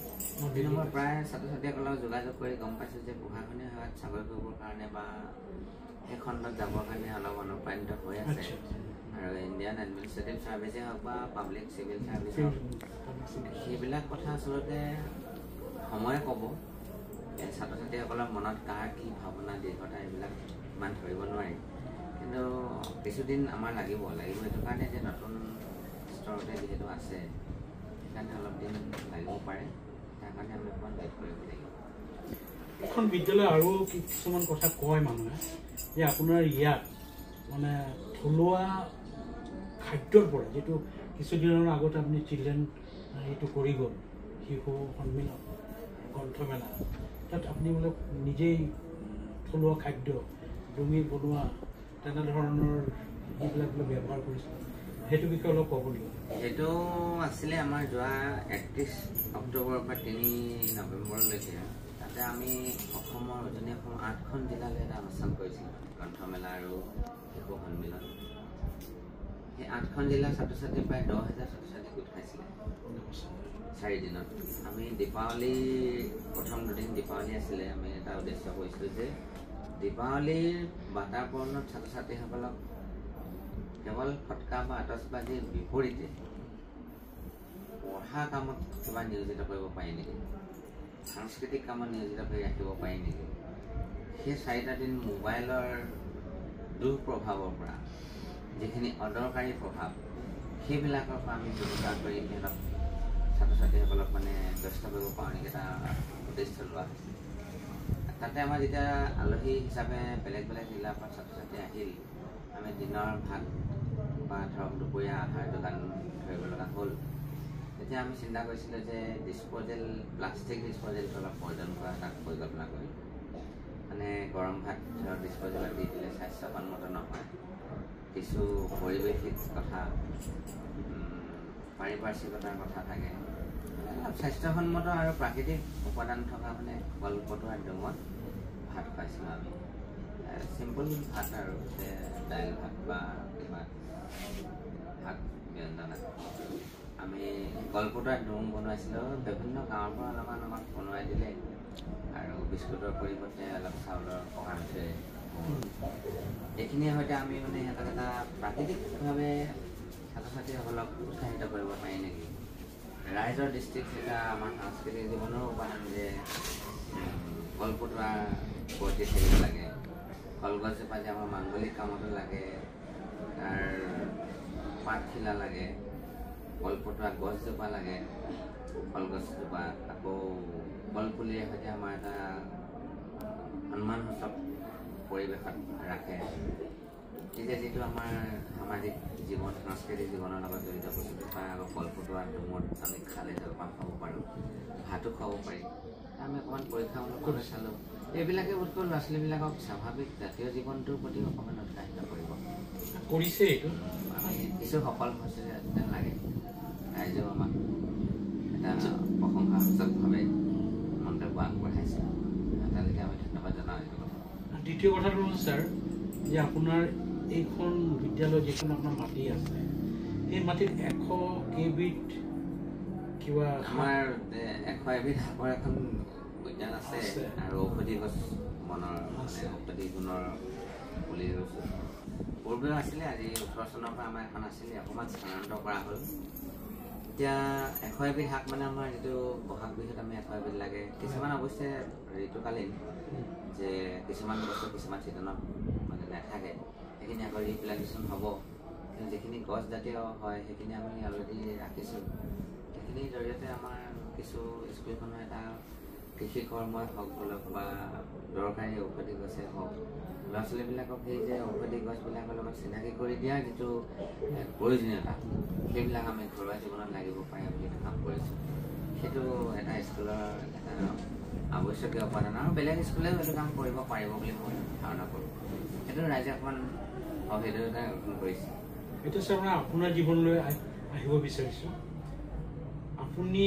কিন্তু মই প্ৰায় ছাত্ৰ ছাত্ৰীসকলক যোগাযোগ কৰি গম পাইছোঁ যে প্ৰশাসনীয় সেৱাত চাকৰি কৰিবৰ কাৰণে বা সেই খণ্ডত যাবৰ কাৰণে অলপ অনুপ্ৰাণিত হৈ আছে আৰু ইণ্ডিয়ান এডমিনিষ্ট্ৰেটিভ ছাৰ্ভিচেই হওক বা পাব্লিক চিভিল ছাৰ্ভিচ হওক সেইবিলাক কথা আচলতে সময়ে ক'ব ছাত্ৰ ছাত্ৰীসকলৰ মনত কাৰ কি ভাৱনা দীৰ্ঘতা এইবিলাক ইমান ধৰিব নোৱাৰি কিন্তু কিছুদিন আমাৰ লাগিব এইটো কাৰণে যে নতুন স্তৰতে যিহেতু আছে সেইকাৰণে অলপ দিন লাগিব পাৰে তাৰ কাৰণে আমি অকণমান ৱেইট কৰিব লাগিব এখন বিদ্যালয় আৰু কিছুমান কথা কয় মানুহে যে আপোনাৰ ইয়াত মানে থলুৱা খাদ্যৰ পৰা যিটো কিছুদিনৰ আগত আপুনি চিলড্ৰেন এইটো কৰি গ'ল শিশু সন্মিলন গ্ৰন্থমেলা তাত আপুনি বোলে নিজেই থলুৱা খাদ্য ডুঙি বনোৱা তেনেধৰণৰ যিবিলাক বোলে ব্যৱহাৰ কৰিছে সেইটো বিষয়ে অলপ ক'ব লাগিব সেইটো আছিলে আমাৰ যোৱা 31 অক্টোবৰৰ পৰা 3 নৱেম্বৰলৈকে তাতে আমি অসমৰ উজনি অসমৰ 8খন জিলালৈ এটা অনুষ্ঠান কৰিছিলোঁ গ্ৰন্থমেলা আৰু শিশু সন্মিলন সেই 8খন জিলাৰ ছাত্ৰ ছাত্ৰী প্ৰায় 10,000 ছাত্ৰ ছাত্ৰী গোট খাইছিলে 4 দিনত আমি দীপাৱলীৰ প্ৰথম দুদিন দীপাৱলী আছিলে আমি এটা উদ্দেশ্য কৰিছিলোঁ যে দীপাৱলীৰ বাতাবৰণত ছাত্ৰ ছাত্ৰীসকলক কেৱল ফটকা বা আতচবাজিৰ বিপৰীতে পঢ়া কামত কিবা নিয়োজিত কৰিব পাৰি নেকি সাংস্কৃতিক কামত নিয়োজিত কৰি ৰাখিব পাৰি নেকি সেই 4টা দিন মোবাইলৰ দুঃপ্ৰভাৱৰ পৰা যিখিনি অদৰকাৰী প্ৰভাৱ সেইবিলাকৰ পৰা আমি ব্যৱহাৰ কৰি সিহঁতক ছাত্ৰ ছাত্ৰীসকলক মানে ব্যস্ত কৰিব পাৰোঁ নেকি এটা উদ্দেশ্য লোৱা তাতে আমাৰ যেতিয়া আলহী হিচাপে বেলেগ বেলেগ জিলাৰ পৰা ছাত্ৰ ছাত্ৰী আহিল আমি দিনৰ ভাত বা ধৰক দুপৰীয়া আহাৰ যোগান ধৰিব লগা হ'ল তেতিয়া আমি চিন্তা কৰিছিলোঁ যে প্লাষ্টিক ডিছপ'জেলটো অলপ বৰ্জন কৰা এটা পৰিকল্পনা কৰিলোঁ মানে গৰম ভাত ধৰক ডিছপ'জেলত দি দিলে স্বাস্থ্যসন্মত নহয় কিছু পৰিৱেশিক কথা পাৰিপাৰ্শ্বিকতাৰ কথা থাকে অলপ স্বাস্থ্যসন্মত আৰু প্ৰাকৃতিক উপাদান থকা মানে কলপটুৱা ডুঙত ভাত খুৱাইছিলোঁ আমি চিম্পল ভাত আৰু দাইল ভাত বা কিবা শাক ব্যঞ্জন আমি কলপটুৱা ডুং বনাইছিলোঁ বিভিন্ন গাঁৱৰ পৰা অলপমান আমাক বনোৱাই দিলে আৰু বিস্কুটৰ পৰিৱৰ্তে অলপ চাউলৰ পকা মিঠৈ এইখিনিৰ সৈতে আমি মানে সিহঁতক এটা প্ৰাকৃতিকভাৱে ছাত্ৰ ছাত্ৰীসকলক উৎসাহিত কৰিব পাৰি নেকি ৰাইজৰ ডিষ্ট্ৰিক্ট এটা আমাৰ সাংস্কৃতিক জীৱনৰ উপাদান যে কলপটুৱা বৰ্তি থাকিব লাগে কলগছজোপা যে আমাৰ মাংগলিক কামতো লাগে তাৰ পাতখিলা লাগে কলপতোৱা গছজোপা লাগে, কলগছজোপা আকৌ কলপুলিয়ে সৈতে আমাৰ এটা সন্মানসূচক পৰিৱেশত ৰাখে। এতিয়া যিটো আমাৰ সামাজিক জীৱন সাংস্কৃতিক জীৱনৰ লগত জড়িত বস্তুজোপা আকৌ কলপতোৱা ডুমত আমি খালে জলপান খাব পাৰোঁ, ভাতো খাব পাৰি। আমি অকণমান পৰীক্ষামূলকভাৱে চালোঁ। এইবিলাকে বোধকৰো ল'ৰা ছোৱালীবিলাকক স্বাভাৱিক জাতীয় জীৱনটোৰ প্ৰতি অকণমান উৎসাহিত কৰিব কৰিছে। এইটো আমি কিছু সফল হৈছে যেন লাগে। ৰাইজেও আমাক এটা প্ৰশংসাসূচকভাৱে মন্তব্য আগবঢ়াইছে। তেওঁলোকে আমি ধন্যবাদ জনাওঁ এইটো কথা। দ্বিতীয় কথাটো হ'ল ছাৰ যে আপোনাৰ এইখন বিদ্যালয় যিখন আপোনাৰ মাটি আছে, সেই মাটিত 100 কেবিধ কিবা আমাৰ 100 এবিধ শাকৰ এখন উদ্যান আছে আৰু ঔষধি গছ বনৰ ঔষধি গুণৰ পুলি ৰুইছোঁ। পূৰ্বেও আছিলে, আজি 18 চনৰ পৰা আমাৰ এখন আছিলে, অকণমান স্থানান্তৰ কৰা হ'ল। এতিয়া 100 এবিধ শাক মানে আমাৰ যিটো বহাগ বিহুত আমি 100 এবিধ লাগে। কিছুমান অৱশ্যে ঋতুকালীন, যে কিছুমান বস্তু কিছুমান ছিজনত মানে নাথাকে, সেইখিনি আকৌ ৰিপ্লান্টেশ্যন হ'ব। কিন্তু যিখিনি গছজাতীয় হয় সেইখিনি আমি অলৰেডি ৰাখিছোঁ। সেইখিনিৰ জৰিয়তে আমাৰ কিছু স্কুলখনৰ এটা কৃষি কৰ্মই হওক অলপ বা দৰকাৰী ঔষধি গছেই হওক, ল'ৰা ছোৱালীবিলাকক সেই যে ঔষধি গছবিলাকৰ লগত চিনাকি কৰি দিয়াৰ যিটো প্ৰয়োজনীয়তা, সেইবিলাক আমি ঘৰুৱা জীৱনত লাগিব পাৰে বুলি কাম কৰিছোঁ। সেইটো এটা স্কুলৰ এটা আৱশ্যকীয় উপাদান আৰু বেলেগ স্কুলেও এইটো কাম কৰিব পাৰিব বুলি মই ধাৰণা কৰোঁ। সেইটো ৰাইজে অকণমান অভিজ্ঞতা গঠন কৰিছে। এতিয়া ছাৰ মই আপোনাৰ জীৱনলৈ আহিব বিচাৰিছোঁ। আপুনি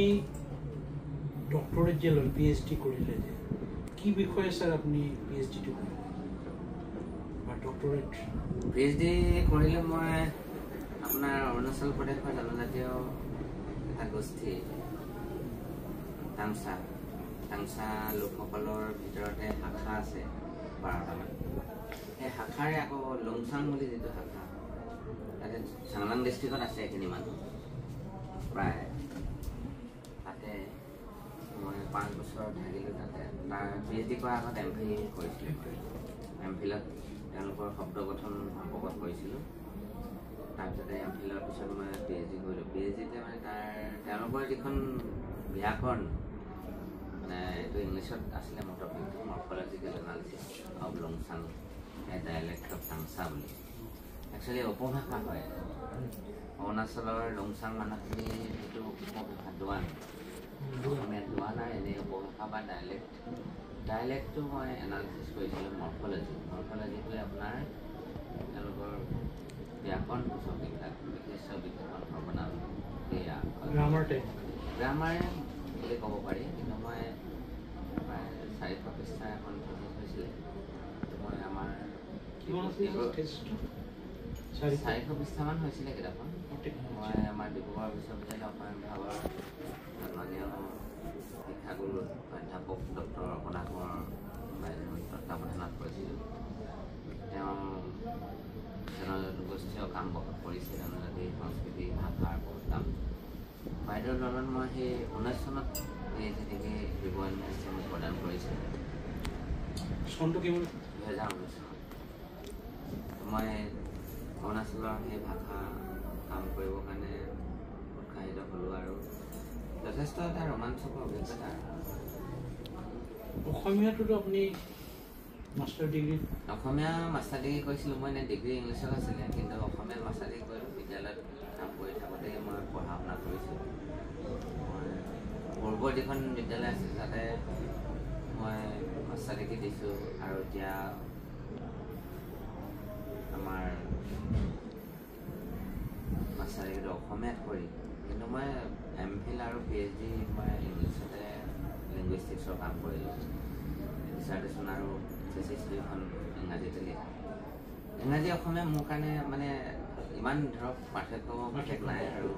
ডক্টৰেট যে ল'লে, PhD কৰিলে যে, কি বিষয়ে ছাৰ আপুনি PhD-টো কৰিলে বা ডক্টৰেট? PhD কৰিলে মই আপোনাৰ অৰুণাচল প্ৰদেশৰ জনজাতীয় এটা গোষ্ঠী টাংচা লোকসকলৰ ভিতৰতে শাখা আছে 12টামান। সেই শাখাৰে আকৌ লংচাং বুলি যিটো শাখা, তাতে চাংলাং ডিষ্ট্ৰিক্টত আছে এইখিনি মানুহ প্ৰায়। তাতে মই 5 বছৰ থাকিলোঁ তাতে। তাৰ PhD কৰাৰ আগত MPhil কৰিছিলোঁ। MPhiলত তেওঁলোকৰ শব্দ গঠন সম্পৰ্কত কৰিছিলোঁ। তাৰপিছতে MPhiলৰ পিছত মই PhD কৰিলোঁ। PhDতে মানে তেওঁলোকৰ যিখন ব্যাকৰণ, মানে এইটো ইংলিছত আছিলে morphological analysis of Longchang dialect of Tangsa বুলি। একচুৱেলি উপভাষা হয়। অৰুণাচলৰ লংচাং মানুহখিনি যিটো উপভাষা দোৱান, অসমীয়াত দোৱান আৰু এনেই উপভাষা বা ডাইলেক্টটো মই এনালিচিছ কৰিছিলোঁ। মৰ্ফলজিটোৱে আপোনাৰ তেওঁলোকৰ ব্যাকৰণ সূচকবিলাক বিশেষ বিশেষণ সৰ্বনাম সেয়া গ্ৰামাৰ বুলি ক'ব পাৰি। কিন্তু মই প্ৰায় 400 পৃষ্ঠা এখন থিচিছ হৈছিলে। মই আমাৰ 400 পৃষ্ঠামান হৈছিলে কিতাপখন। মই আমাৰ ডিব্ৰুগড় বিশ্ববিদ্যালয় অসমীয়া বিভাগৰ সন্মানীয় শিক্ষাগুৰু অধ্যাপক ডক্টৰ অপনা কোঁৱৰৰ তত্ত্বাৱধানত কৰিছিলোঁ। তেওঁ জনগোষ্ঠীয় কাম বহুত কৰিছে, জনজাতি সংস্কৃতি ভাষাৰ বহুত কাম। বাইদেউৰ লগত মই সেই 19 চনত PhD ডিব্ৰু ইউনিভাৰ্চিটি প্ৰদান কৰিছিলোঁ। চনটো কিমান? 2019 চনত। মই অৰুণাচলৰ সেই ভাষা কাম কৰিবৰ কাৰণে উৎসাহিত হ'লোঁ আৰু যথেষ্ট এটা ৰোমাঞ্চকৰ অভিজ্ঞতা। অসমীয়াটোতো আপুনি মাষ্টাৰ ডিগ্ৰী? অসমীয়া মাষ্টাৰ ডিগ্ৰী কৰিছিলোঁ। মই এনে ডিগ্ৰী ইংলিছত আছিলে, কিন্তু অসমীয়াত মাষ্টাৰ ডিগ্ৰী কৰিলোঁ। বিদ্যালয়ত কাম কৰি থাকোঁতেই মই পঢ়া শুনা কৰিছোঁ। মই পূৰ্বৰ যিখন বিদ্যালয় আছিল তাতে মই মাষ্টাৰ ডিগ্ৰী দিছোঁ। আৰু এতিয়া আমাৰ মাষ্টাৰ ডিগ্ৰীটো অসমীয়াত কৰি, কিন্তু মই MPhil আৰু PhD মই ইংলিছতে লিংগুইষ্টিক্সৰ কাম কৰিলোঁ। ডিচাৰ্টেশ্যন আৰু থিচিছ দুয়োখন ইংৰাজীতে লিখা। ইংৰাজী অসমীয়া মোৰ কাৰণে মানে ইমান ধৰক পাৰ্থক্য নাই, আৰু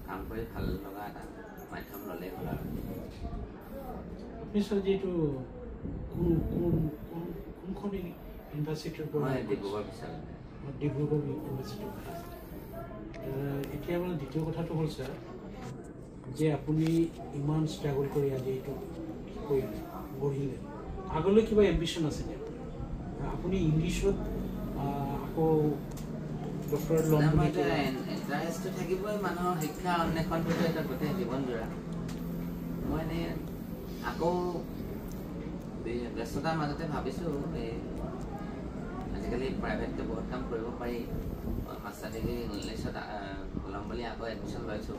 কাম কৰি ভাল লগা এটা মাধ্যম ল'লেই হ'ল। আৰু নিশ্চয় যিটো কোনখন ইউনিভাৰ্চিটিৰ পৰা? মই ডিব্ৰুগড় বিশ্ববিদ্যালয়। ডিব্ৰুগড় ইউনিভাৰ্চিটিৰ পৰা। এতিয়া মানে দ্বিতীয় কথাটো হ'ল ছাৰ, যে আপুনি ইমান ষ্ট্ৰাগল কৰি আজি এইটো কৰিলে, গঢ়িলে, আগলৈ কিবা এম্বিশ্যন আছেনে? আপুনি ইংলিছত আকৌ ডক্টৰেট ল'ম বুলি ইণ্টাৰেষ্টটো থাকিবই মানুহৰ শিক্ষা অন্বেষণটোতো এটা গোটেই জীৱন জোৰা মই এনেই আকৌ ব্যস্ততাৰ মাজতে ভাবিছোঁ এই আজিকালি প্ৰাইভেটটো বহুত কাম কৰিব পাৰি মাষ্টাৰ ডিগ্ৰী ইংলিছত ল'ম বুলি আকৌ এডমিশ্যন লৈছোঁ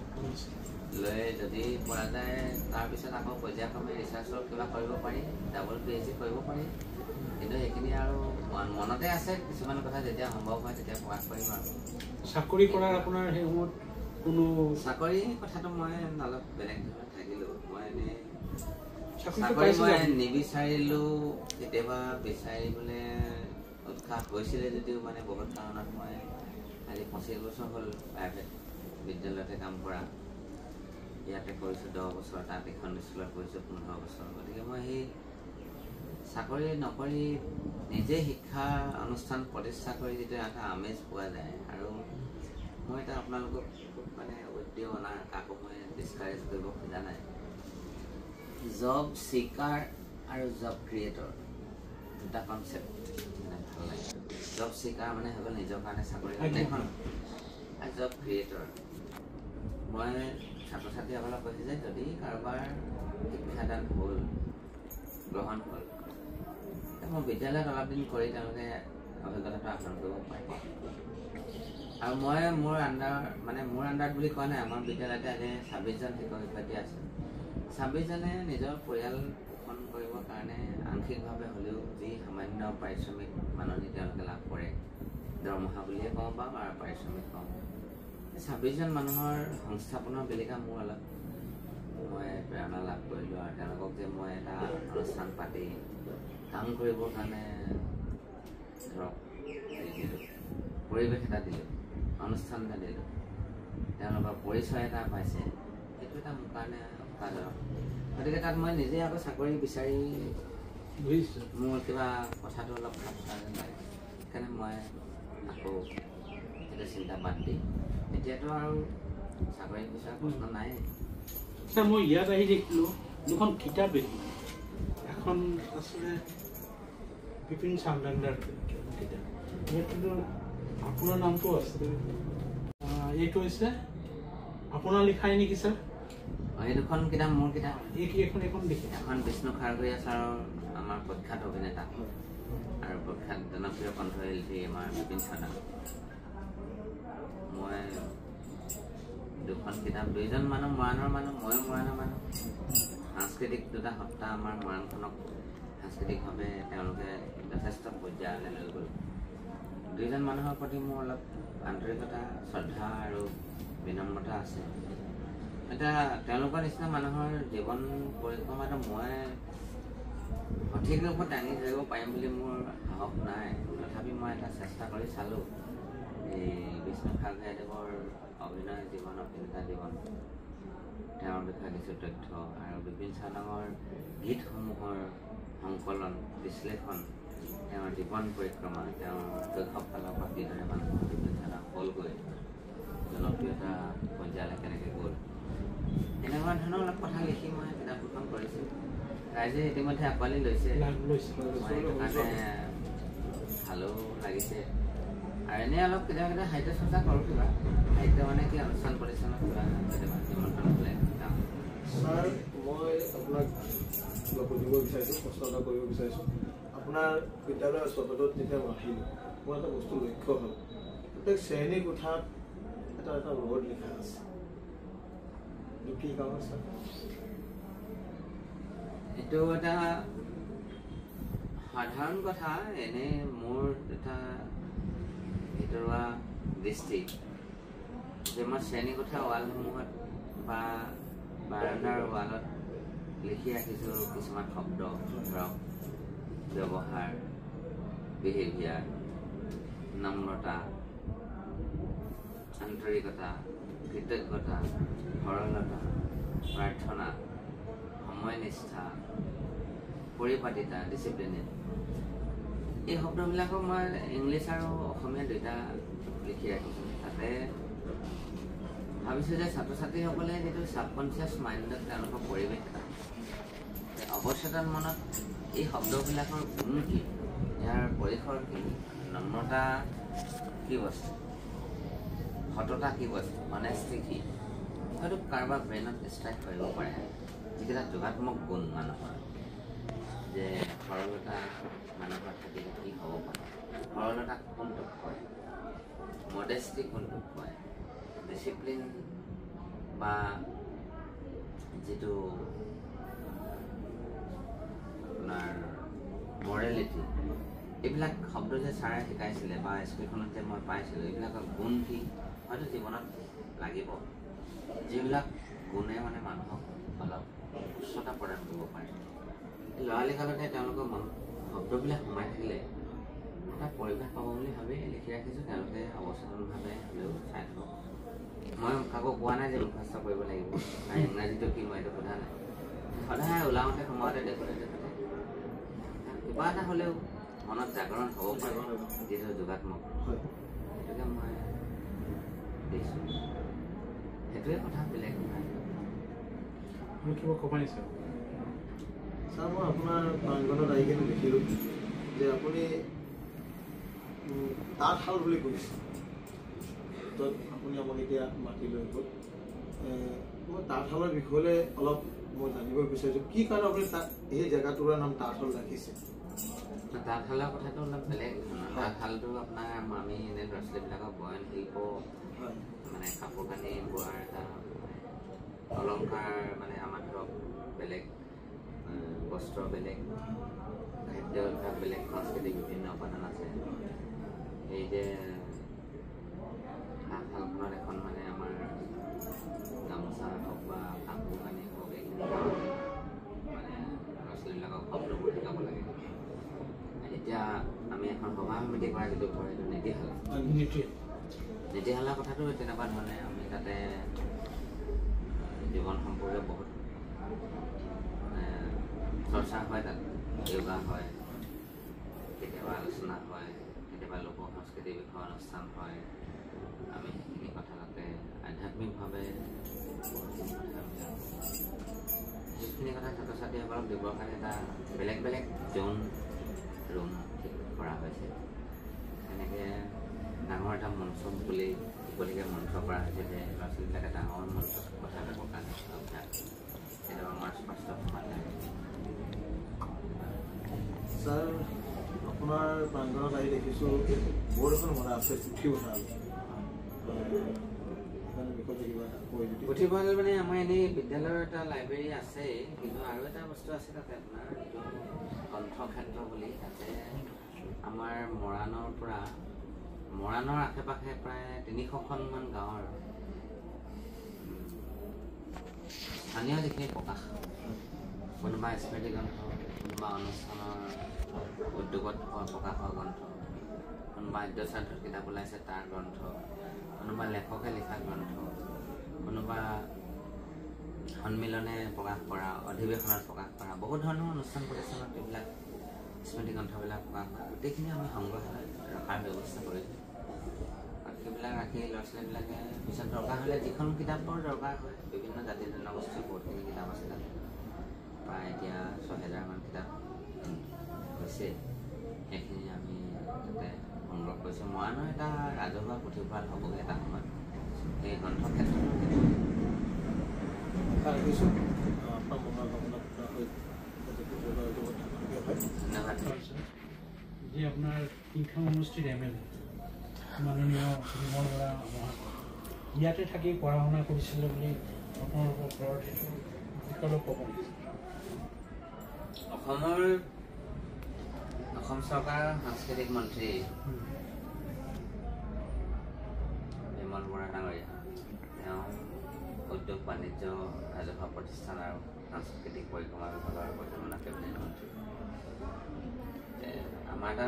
লৈ যদি পৰা যায় তাৰপিছত আকৌ পৰ্যায়ক্ৰমে ৰিচাৰ্চৰ কিবা কৰিব পাৰি ডাবল PhD কৰিব পাৰি কিন্তু সেইখিনি আৰু মনতে আছে কিছুমান কথা যেতিয়া সম্ভৱ হয় তেতিয়া প্ৰকাশ কৰিম আৰু চাকৰি কৰাৰ আপোনাৰ সেই সময়ত কোনো চাকৰি কথাটো মই অলপ বেলেগ ধৰণে থাকিলোঁ মই এনেই চাকৰি মই নিবিচাৰিলোঁ কেতিয়াবা বিচাৰিবলৈ উৎসাহ হৈছিলে যদিও মানে বহুত কাৰণত মই আজি 25 বছৰ হ'ল প্ৰাইভেট বিদ্যালয়তে কাম কৰা ইয়াতে কৰিছোঁ 10 বছৰ তাত এখন স্কুলত কৰিছোঁ 15 বছৰ গতিকে মই সেই চাকৰি নকৰি নিজে শিক্ষা অনুষ্ঠান প্ৰতিষ্ঠা কৰি যিটো এটা আমেজ পোৱা যায় আৰু মই এটা আপোনালোকক মানে উদ্যোগ অনাৰ কাকো মই ডিছকাৰেজ কৰিব খোজা নাই জব চিকাৰ আৰু জব ক্ৰিয়েটৰ দুটা কনচেপ্ট মানে ভাল লাগে জব চিকাৰ মানে হৈ গ'ল নিজৰ কাৰণে চাকৰি এখন আৰু জব ক্ৰিয়েটৰ মই ছাত্ৰ ছাত্ৰীসকলক কৈছোঁ যে যদি কাৰোবাৰ শিক্ষাদান হ'ল গ্ৰহণ হ'ল মই বিদ্যালয়ত অলপ দিন কৰি তেওঁলোকে অভিজ্ঞতাটো আহৰণ কৰিব পাৰে আৰু মই মোৰ আণ্ডাৰত বুলি কোৱা নাই আমাৰ বিদ্যালয়তে আজি 26জন শিক্ষক শিক্ষয়িত্ৰী আছে 26জনে নিজৰ পৰিয়াল পোষণ কৰিবৰ কাৰণে আংশিকভাৱে হ'লেও যি সামান্য পাৰিশ্ৰমিক মাননি তেওঁলোকে লাভ কৰে দৰমহা বুলিয়ে কওঁ বা পাৰিশ্ৰমিক কওঁ 26জন মানুহৰ সংস্থাপনৰ বেলিকা মোৰ অলপ মই প্ৰেৰণা লাভ কৰিলোঁ আৰু তেওঁলোকক যে মই এটা অনুষ্ঠান পাতি কাম কৰিবৰ কাৰণে ধৰক দিলোঁ পৰিৱেশ এটা দিলোঁ অনুষ্ঠান এটা দিলোঁ তেওঁলোকৰ পৰিচয় এটা পাইছে সেইটো এটা মোৰ কাৰণে উৎসাহজনক গতিকে তাত মই নিজে আকৌ চাকৰি বিচাৰি মোৰ কিবা কথাটো অলপ খাপ খোৱা যেন লাগে সেইকাৰণে মই আকৌ সেইটো চিন্তা বাদ দি এতিয়াতো আৰু চাকৰি বিচৰা প্ৰশ্ন নাই মই ইয়াত আহি দেখিলোঁ দুখন কিতাপ দেখিলোঁ এখন আছিলে বিপিন চান্দাৰ কিতাপ সেইটো আপোনাৰ নামটো আছে এইটো হৈছে আপোনাৰ লিখাই নেকি ছাৰ এই দুখন কিতাপ মোৰ কিতাপ এখন দেখি এখন বিষ্ণু খাৰঘৰীয়া ছাৰৰ আমাৰ প্ৰখ্যাত অভিনেতা আৰু প্ৰখ্যাত জনপ্ৰিয় কণ্ঠশিল্পী আমাৰ বিপিন চান্দা মই দুখন কিতাপ দুইজন মানুহ মৰাণৰ মানুহ ময়ো মৰাণৰ মানুহ সাংস্কৃতিক দুটা সত্তা আমাৰ মৰাণখনক সাংস্কৃতিকভাৱে তেওঁলোকে যথেষ্ট পৰ্যায়লৈ লৈ গ'ল দুইজন মানুহৰ প্ৰতি মোৰ অলপ আন্তৰিকতা শ্ৰদ্ধা আৰু বিনম্ৰতা আছে এতিয়া তেওঁলোকৰ নিচিনা মানুহৰ জীৱন পৰিক্ৰমাটো মই সঠিক ৰূপত দাঙি ধৰিব পাৰিম বুলি মোৰ সাহস নাই তথাপি মই এটা চেষ্টা কৰি চালোঁ এই বিষ্ণু খাৰঘৰীয়াদেৱৰ অভিনয় জীৱন অভিনেতা জীৱন তেওঁৰ বিষয়ে কিছু তথ্য আৰু বিপিন চান্দৰ গীতসমূহৰ সংকলন বিশ্লেষণ তেওঁৰ জীৱন পৰিক্ৰমা তেওঁৰ শৈশৱকালৰ পৰা কিদৰে মানুহৰ বিপিন চান্দা হ'লগৈ জনপ্ৰিয়তা পৰ্যায়লৈ কেনেকৈ গ'ল এনেকুৱা ধৰণৰ অলপ কথা লিখি মই কিতাপ দুখন কৰিছোঁ ৰাইজে ইতিমধ্যে আঁকোৱালি লৈছে মই সেইটো কাৰণে ভালো লাগিছে আৰু এনেই অলপ কেতিয়াবা কেতিয়াবা সাহিত্য চৰ্চা কৰোঁ কিবা সাহিত্য মানে কি অনুষ্ঠান প্ৰতিষ্ঠানত কিবা কেতিয়াবা নিমন্ত্ৰণ হ'লে ছাৰ মই আপোনাক কিবা সুধিব বিচাৰিছোঁ প্ৰশ্ন এটা কৰিব বিচাৰিছোঁ আপোনাৰ বিদ্যালয়ৰ চৌহদত যেতিয়া মই আহিলোঁ মোৰ এটা বস্তু লক্ষ্য হ'ল প্ৰত্যেক শ্ৰেণী কোঠাত এটা এটা ৱৰ্ড লিখা আছে কি কাম আছে এইটো এটা সাধাৰণ কথা এনেই মোৰ এটা ভিতৰুৱা দৃষ্টি যে মই শ্ৰেণীকোঠা ৱালসমূহত বা বাৰাণ্ডাৰ ৱালত লিখি ৰাখিছোঁ কিছুমান শব্দ ধৰক ব্যৱহাৰ বিহেভিয়াৰ নম্ৰতা আন্তৰিকতা কৃতজ্ঞতা সৰলতা প্ৰাৰ্থনা সময়নিষ্ঠা পৰিপাটিতা ডিচিপ্লিনেট এই শব্দবিলাকক মই ইংলিছ আৰু অসমীয়া দুটা লিখি ৰাখিছোঁ তাতে ভাবিছোঁ যে ছাত্ৰ ছাত্ৰীসকলে যিটো ছাবকনচিয়াছ মাইণ্ডত তেওঁলোকৰ পৰিৱেশ অৱচেতন মনত এই শব্দবিলাকৰ গুণ কি ইয়াৰ পৰিসৰ কি নম্ৰতা কি বস্তু সততা কি বস্তু অনেষ্টি কি হয়তো কাৰোবাৰ ব্ৰেইনত ষ্ট্ৰাইক কৰিব পাৰে যিকেইটা যোগাত্মক গুণ মানুহৰ যে সৰলতা মানুহৰ থাকিলে কি হ'ব পাৰে সৰলতা কোনটোক কয় মডেষ্টি কোনটোক কয় ডিচিপ্লিন বা যিটো আপোনাৰ মৰেলিটি এইবিলাক শব্দ যে ছাৰে শিকাইছিলে বা স্কুলখনত যে মই পাইছিলোঁ এইবিলাকৰ গুণ কি হয়তো জীৱনত লাগিব যিবিলাক গুণে মানে মানুহক অলপ উচ্চতা প্ৰদান কৰিব পাৰে ল'ৰালি কালতে তেওঁলোকৰ শব্দবিলাক সোমাই থাকিলে এটা পৰিৱেশ পাব বুলি ভাবি লিখি ৰাখিছোঁ তেওঁলোকে অৱচেতনভাৱে হ'লেও চাই থাকক মই কাকো কোৱা নাই যে মুখস্থ কৰিব লাগিব আৰু ইংৰাজীটো কি মই এইটো সোধা নাই সদায় ওলাওঁতে সোমাওঁতে দেখোঁতে কিবা এটা হ'লেও মনত জাগৰণ হ'ব পাৰে যিটো যোগাত্মক সেইটোকে মই দিছোঁ সেইটোৱে কথা বেলেগ নহয় কিবা ক'ব নিছে ছাৰ মই আপোনাৰ প্ৰাংগণত আহি কিনে দেখিলোঁ যে আপুনি তাঁতশাল বুলি কৈছে তত আপুনি আমাক এতিয়া মাতি লৈ গ'ল মই তাঁতশালৰ বিষয়লৈ অলপ মই জানিব বিচাৰিছোঁ কি কাৰণে আপুনি সেই জেগাটোৰ নাম তাঁতশাল ৰাখিছে তাঁতশালৰ কথাটো অলপ বেলেগ তাঁতশালটো আপোনাৰ আমি এনে ল'ৰা ছোৱালীবিলাকক বয়ন শিল্প মানে কাপোৰ কানি বোৱাৰ এটা অলংকাৰ মানে আমাৰ ধৰক বেলেগ বস্ত্ৰ বেলেগ খাদ্যাভ্যাস বেলেগ সাংস্কৃতিক বিভিন্ন উপাদান আছে এই যে তাঁতশালখনত এখন মানে আমাৰ গামোচা হওক বা কাপোৰ কানি হওক এইখিনি মানে ল'ৰা ছোৱালীবিলাকক শব্দবোৰ শিকাব লাগে এতিয়া আমি এখন সভা সমিতি কৰা যিটো ঘৰ এইটো নীতিশালা কথাটো তেনেকুৱা ধৰণে আমি তাতে জীৱন সম্পৰ্কে বহুত চৰ্চা হয় তাত য়োগা হয় কেতিয়াবা আলোচনা হয় কেতিয়াবা লোক সংস্কৃতিৰ বিষয়ে অনুষ্ঠান হয় আমি সেইখিনি কথা তাতে আধ্যাত্মিকভাৱে সেইখিনি কথা ছাত্ৰ ছাত্ৰীসকলক দিবৰ কাৰণে এটা বেলেগ বেলেগ জোন ৰুম ঠিক কৰা হৈছে এনেকৈ ডাঙৰ এটা মঞ্চ মুকলিকৈ মঞ্চ কৰা হৈছে যে ল'ৰা ছোৱালীবিলাকে ডাঙৰ মঞ্চত কথা ক'বৰ কাৰণে অভ্যাস সেইটো আমাৰ স্পষ্ট সমাজ লাগে ছাৰ আপোনাৰ প্ৰাংগণত আহি দেখিছোঁ বৰ্ড এখন মৰা আছে পুথিভঁৰাল পুথিভঁৰাল মানে আমাৰ এনেই বিদ্যালয়ৰ এটা লাইব্ৰেৰী আছে কিন্তু আৰু এটা বস্তু আছে তাতে আপোনাৰ যিটো গ্ৰন্থক্ষেত্ৰ বুলি তাতে আমাৰ মৰাণৰ আশে পাশে প্ৰায় 300খনমান গাঁৱৰ স্থানীয় যিখিনি প্ৰকাশ কোনোবা স্মৃতি গ্ৰন্থ কোনোবা অনুষ্ঠানৰ উদ্যোগত প্ৰকাশ হোৱা গ্ৰন্থ কোনোবা আদ্যশ্ৰাদ্ধত কিতাপ ওলাইছে তাৰ গ্ৰন্থ কোনোবা লেখকে লিখা গ্ৰন্থ কোনোবা সন্মিলনে প্ৰকাশ কৰা অধিৱেশনত প্ৰকাশ কৰা বহুত ধৰণৰ অনুষ্ঠান প্ৰতিষ্ঠানত এইবিলাক স্মৃতি গ্ৰন্থবিলাক প্ৰকাশ কৰা গোটেইখিনি আমি সংগ্ৰহ ৰখাৰ ব্যৱস্থা কৰিছোঁ আৰু সেইবিলাক ৰাখি ল'ৰা ছোৱালীবিলাকে পিছত দৰকাৰ হ'লে যিখন কিতাপৰ দৰকাৰ হয় বিভিন্ন জাতি জনগোষ্ঠীৰ বহুতখিনি কিতাপ আছে তাত প্ৰায় এতিয়া 6000মান কিতাপ হৈছে সেইখিনি আমি তাতে সংগ্ৰহ কৰিছোঁ মৰাণৰ এটা ৰাজহুৱা পুথিভঁৰাল হ'বগৈ এটা সময়ত এই গ্ৰন্থক্ষেত্ৰত যে আপোনাৰ তিনিখন সমষ্টিৰ MLA মাননীয় বিমল বৰা ইয়াতে থাকি পঢ়া শুনা কৰিছিলে বুলি আপোনালোকৰ ঘৰত সেইটো ক'ব অসম চৰকাৰৰ সাংস্কৃতিক মন্ত্ৰী বিমল বৰা ডাঙৰীয়া তেওঁ উদ্যোগ বাণিজ্য ৰাজহুৱা প্ৰতিষ্ঠান আৰু সাংস্কৃতিক পৰিক্ৰমা বিভাগৰ বৰ্তমান কেবিনেট মন্ত্ৰী আমাৰ এটা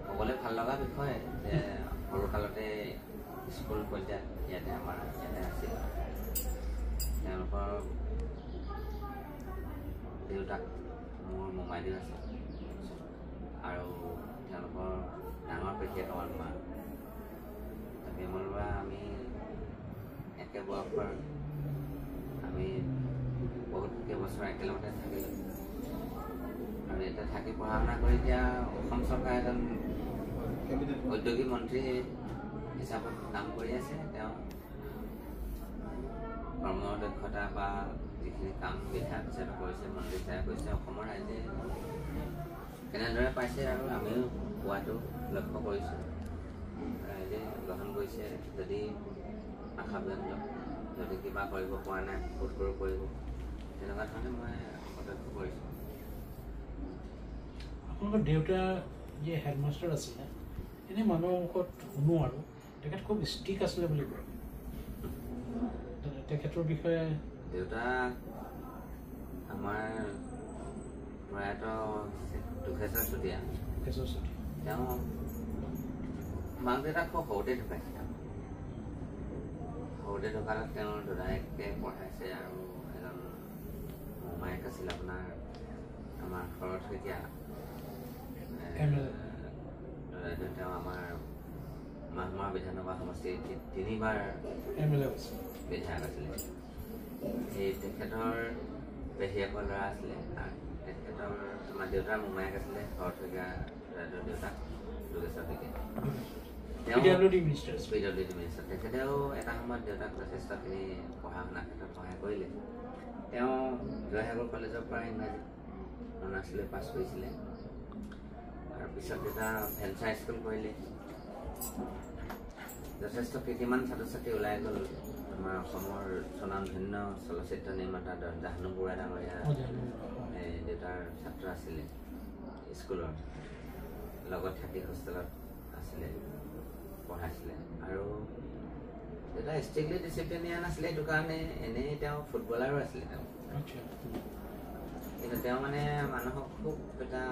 ক'বলৈ ভাল লগা বিষয় যে সৰুকালতে স্কুল পৰ্যায়ত ইয়াতে আছিল তেওঁলোকৰ দেউতাক মোৰ মোমাইদেউ আছে আৰু তেওঁলোকৰ ডাঙৰ পেহীয়েক আমাৰ মা বিমল বৰা আমি একে বয়সৰ আমি বহুত কেইবছৰ একেলগতে থাকিলোঁ আৰু এতিয়া থাকি পঢ়া শুনা কৰি এতিয়া অসম চৰকাৰ এজন উদ্যোগী মন্ত্ৰী হিচাপত কাম কৰি আছে। তেওঁ কৰ্মদক্ষতা বা যিখিনি কাম বিধায়ক হিচাপে কৰিছে, মন্ত্ৰী হিচাপে কৰিছে, অসমৰ ৰাইজে কেনেদৰে পাইছে আৰু আমিও পোৱাটো লক্ষ্য কৰিছোঁ। ৰাইজে গ্ৰহণ কৰিছে। যদি আশাব্যঞ্জক, যদি কিবা কৰিব পৰা নাই বোধকৰো কৰিব, তেনেকুৱা ধৰণে মই লক্ষ্য কৰিছোঁ। আপোনালোকৰ দেউতা যে হেডমাষ্টাৰ আছিলে, এনেই মানুহৰ মুখত শুনো আৰু তেখেত খুব ষ্ট্ৰিক আছিলে বুলি কয়। তেখেতৰ বিষয়ে দেউতা আমাৰ প্ৰয়াত দুখেশ্বৰ চুতীয়া, তেওঁ মাক দেউতাক খুব সৰুতে ঢুকাইছে। সৰুতে ঢুকালত তেওঁৰ দাদায়েকে পঢ়াইছে আৰু এজন মোমায়েক আছিল আপোনাৰ আমাৰ শৰৎ শইকীয়া, তেওঁ আমাৰ মাহমৰা বিধানসভা সমষ্টিৰ 3বাৰ বিধায়ক আছিলে। সেই তেখেতৰ পেহীয়েকৰ ল'ৰা আছিলে। তেখেতৰ আমাৰ দেউতাৰ মোমায়েক আছিলে শৰৎ শইকীয়া দেউতাক যোগেশ্বৰ শইকীয়া। PWD minister. তেখেতেও এটা সময়ত দেউতাক যথেষ্টখিনি পঢ়া শুনাৰ ক্ষেত্ৰত সহায় কৰিলে। তেওঁ জয়সাগৰ কলেজৰ পৰা ইংৰাজী অনাৰ্ছ লৈ পাছ কৰিছিলে। আৰু পিছত দেউতা ভেঞ্চাৰ স্কুল কৰিলে। যথেষ্ট কেইটামান ছাত্ৰ ছাত্ৰী ওলাই গ'ল। আমাৰ অসমৰ স্বনামধন্য চলচ্চিত্ৰ নিৰ্মাতা জাহ্নু বৰুৱা ডাঙৰীয়া দেউতাৰ ছাত্ৰ আছিলে স্কুলৰ, লগত থাকি হোষ্টেলত আছিলে, পঢ়াইছিলে। আৰু দেউতা ষ্ট্ৰিক্টলি ডিচিপ্লিনিয়ান আছিলে। সেইটো কাৰণে এনেই তেওঁ ফুটবলাৰো আছিলে। তেওঁ কিন্তু তেওঁ মানে মানুহক খুব এটা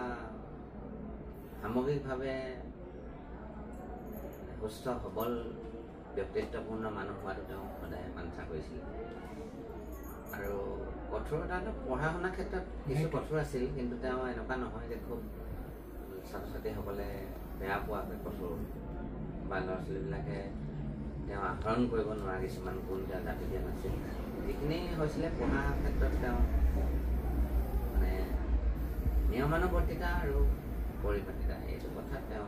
সামগ্ৰিকভাৱে সুস্থ সবল ব্যক্তিত্বপূৰ্ণ মানুহ হোৱাটো তেওঁ সদায় বাঞ্ছা কৰিছিলে। আৰু কঠোৰতাটো পঢ়া শুনাৰ ক্ষেত্ৰত কিছু কঠোৰ আছিল, কিন্তু তেওঁ এনেকুৱা নহয় যে খুব ছাত্ৰ ছাত্ৰীসকলে বেয়া পোৱাকৈ কঠোৰ বা ল'ৰা ছোৱালীবিলাকে তেওঁ আহৰণ কৰিব নোৱাৰা কিছুমান গুণ তেওঁ জাপি দিয়া নাছিল। যিখিনি হৈছিলে পঢ়াৰ ক্ষেত্ৰত তেওঁ মানে নিয়মানুৱৰ্তিতা আৰু পৰিপাটিতা, এইটো কথাত তেওঁ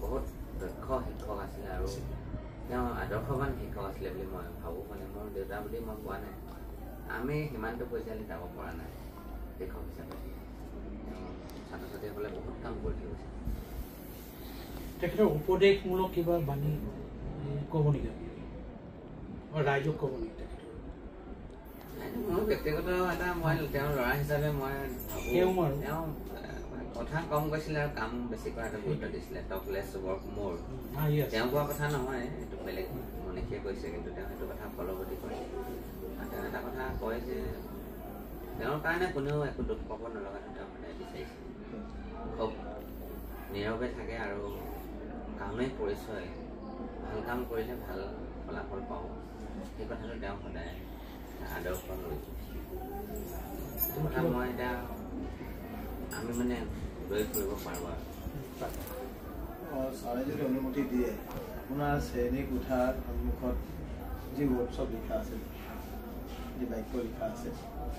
বহুত দক্ষ শিক্ষক আছিলে আৰু তেওঁ আদৰ্শৱান শিক্ষক আছিলে বুলি মই ভাবোঁ। মানে মোৰ দেউতা বুলি মই কোৱা নাই, আমি সিমানটো পৰ্যায়লৈ যাব পৰা নাই শিক্ষক হিচাপে। ছাত্ৰ ছাত্ৰীসকলে বহুত কাম কৰি থৈ গৈছে। তেখেতৰ উপদেশমূলক কিবা বাণী ক'ব নেকি, ৰাইজক ক'ব নেকি? মোৰ ব্যক্তিগত এটা মই তেওঁৰ ল'ৰা হিচাপে মই ভাবোঁ তেওঁ কথা কম কৈছিলে আৰু কাম বেছি কৰাটো গুৰুত্ব দিছিলে। টকলেছ ৱৰ্ক মোৰ, তেওঁ কোৱা কথা নহয়, এইটো বেলেগ মনীষীয়ে কৈছে, কিন্তু তেওঁ সেইটো কথা ফলৱৰ্তী কৰে। তেওঁ এটা কথা কয় যে তেওঁৰ কাৰণে কোনেও একো দুখ পাব নলগাটো তেওঁ সদায় বিচাৰিছে। খুব নীৰৱে থাকে আৰু কামেই পৰিচয়, ভাল কাম কৰিলে ভাল ফলাফল পাওঁ, সেই কথাটো তেওঁ সদায় আদৰ্শ লৈ কথা মই এতিয়া আমি মানে লৈ ফুৰিব পাৰোঁ আৰু ছাৰে যদি অনুমতি দিয়ে, আপোনাৰ শ্ৰেণী কোঠাৰ সন্মুখত যি ৱৰ্কশ্বপ লিখা আছে, যি বাক্য লিখা আছে,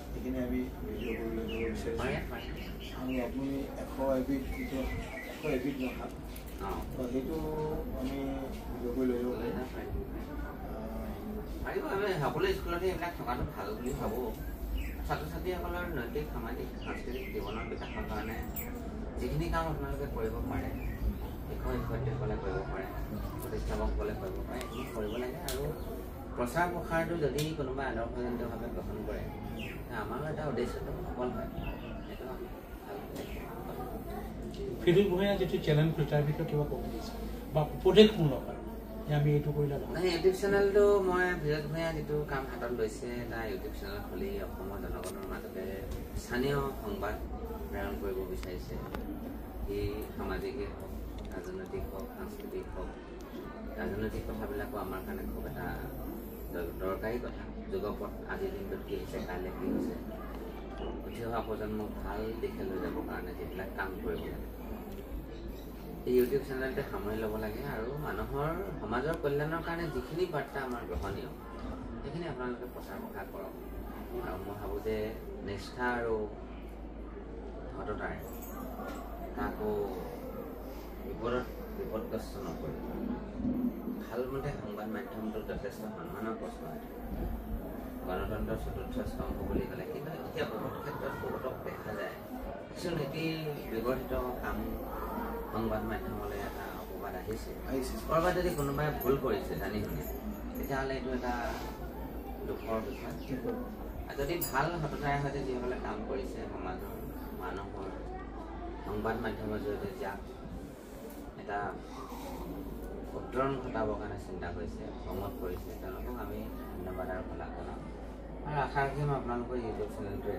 সেইখিনি আমি ভিডিঅ' কৰি লৈ যাব বিচাৰিছোঁ। আৰু আপুনি 100 এবিধ নখাত সেইটো আমি ভিডিঅ' কৰি লৈ যাব পাৰিম। আমি সকলো স্কুলতে এইবিলাক থকাটো ভাল বুলি ভাবোঁ। ছাত্ৰ ছাত্ৰীসকলৰ নৈতিক সামাজিক সাংস্কৃতিক জীৱনৰ বিকাশৰ কাৰণে যিখিনি কাম আপোনালোকে কৰিব পাৰে, শিক্ষক শিক্ষয়িত্ৰীসকলে কৰিব পাৰে, প্ৰতিষ্ঠাপকসকলে কৰিব পাৰে, এইখিনি কৰিব লাগে। আৰু প্ৰচাৰ প্ৰসাৰটো যদি কোনোবা আদৰ্শজনিতভাৱে গ্ৰহণ কৰে, আমাৰো এটা উদ্দেশ্যটো সফল হয়। সেইটো আমি ফিৰোজ ভূঞা যিটো চেলেঞ্জ তাৰ বিষয়ে কিবা ক'ব বিচাৰে বা উপদেশমূলক আৰু আমি এইটো কৰিলে ইউটিউব চেনেলটো মই ফিৰোজ ভূঞা যিটো কাম হাতত লৈছে, এটা ইউটিউব চেনেল খুলি অসমৰ জনগণৰ মাজতে স্থানীয় সংবাদ প্ৰেৰণ কৰিব বিচাৰিছে। সি সামাজিকেই হওক, ৰাজনৈতিক হওক, সাংস্কৃতিক হওক, ৰাজনৈতিক কথাবিলাকো আমাৰ কাৰণে খুব এটা দৰকাৰী কথা। যুগপথ আজিৰ দিনটোত কি হৈছে, কাইলৈ কি হৈছে, উঠি অহা প্ৰজন্মক ভাল দিশে লৈ যাবৰ কাৰণে যিবিলাক কাম কৰিব লাগে, এই ইউটিউব চেনেলতে সামৰি ল'ব লাগে। আৰু মানুহৰ সমাজৰ কল্যাণৰ কাৰণে যিখিনি বাৰ্তা আমাৰ গ্ৰহণীয়, সেইখিনি আপোনালোকে প্ৰচাৰ প্ৰসাৰ কৰক। আৰু মই ভাবোঁ যে নিষ্ঠা আৰু সততাৰে কাকো বিপদত বিপদগ্ৰস্ত নকৰি ভালমতে সংবাদ মাধ্যমটো যথেষ্ট সন্মানৰ প্ৰশ্ন গণতন্ত্ৰৰ চতুৰ্থ স্তম্ভ বুলি ক'লে কিন্তু এতিয়া বহুত ক্ষেত্ৰত বহুতক দেখা যায় কিছু নীতি বিগঠিত কাম সংবাদ মাধ্যমলৈ এটা অপবাদ আহিছে ক'ৰবাত যদি কোনোবাই ভুল কৰিছে জানি শুনি তেতিয়াহ'লে এইটো এটা দুখৰ বিষয় আৰু যদি ভাল সততাৰে সৈতে যিসকলে কাম কৰিছে সমাজৰ মানুহৰ সংবাদ মাধ্যমৰ জৰিয়তে যাক এটা উত্তৰণ ঘটাবৰ কাৰণে চিন্তা কৰিছে প্ৰমোট কৰিছে তেওঁলোকক আমি ধন্যবাদ আৰু শলাগ জনাম আৰু আশা ৰাখিম আপোনালোকৰ ইউটিউব চেনেলটোৱে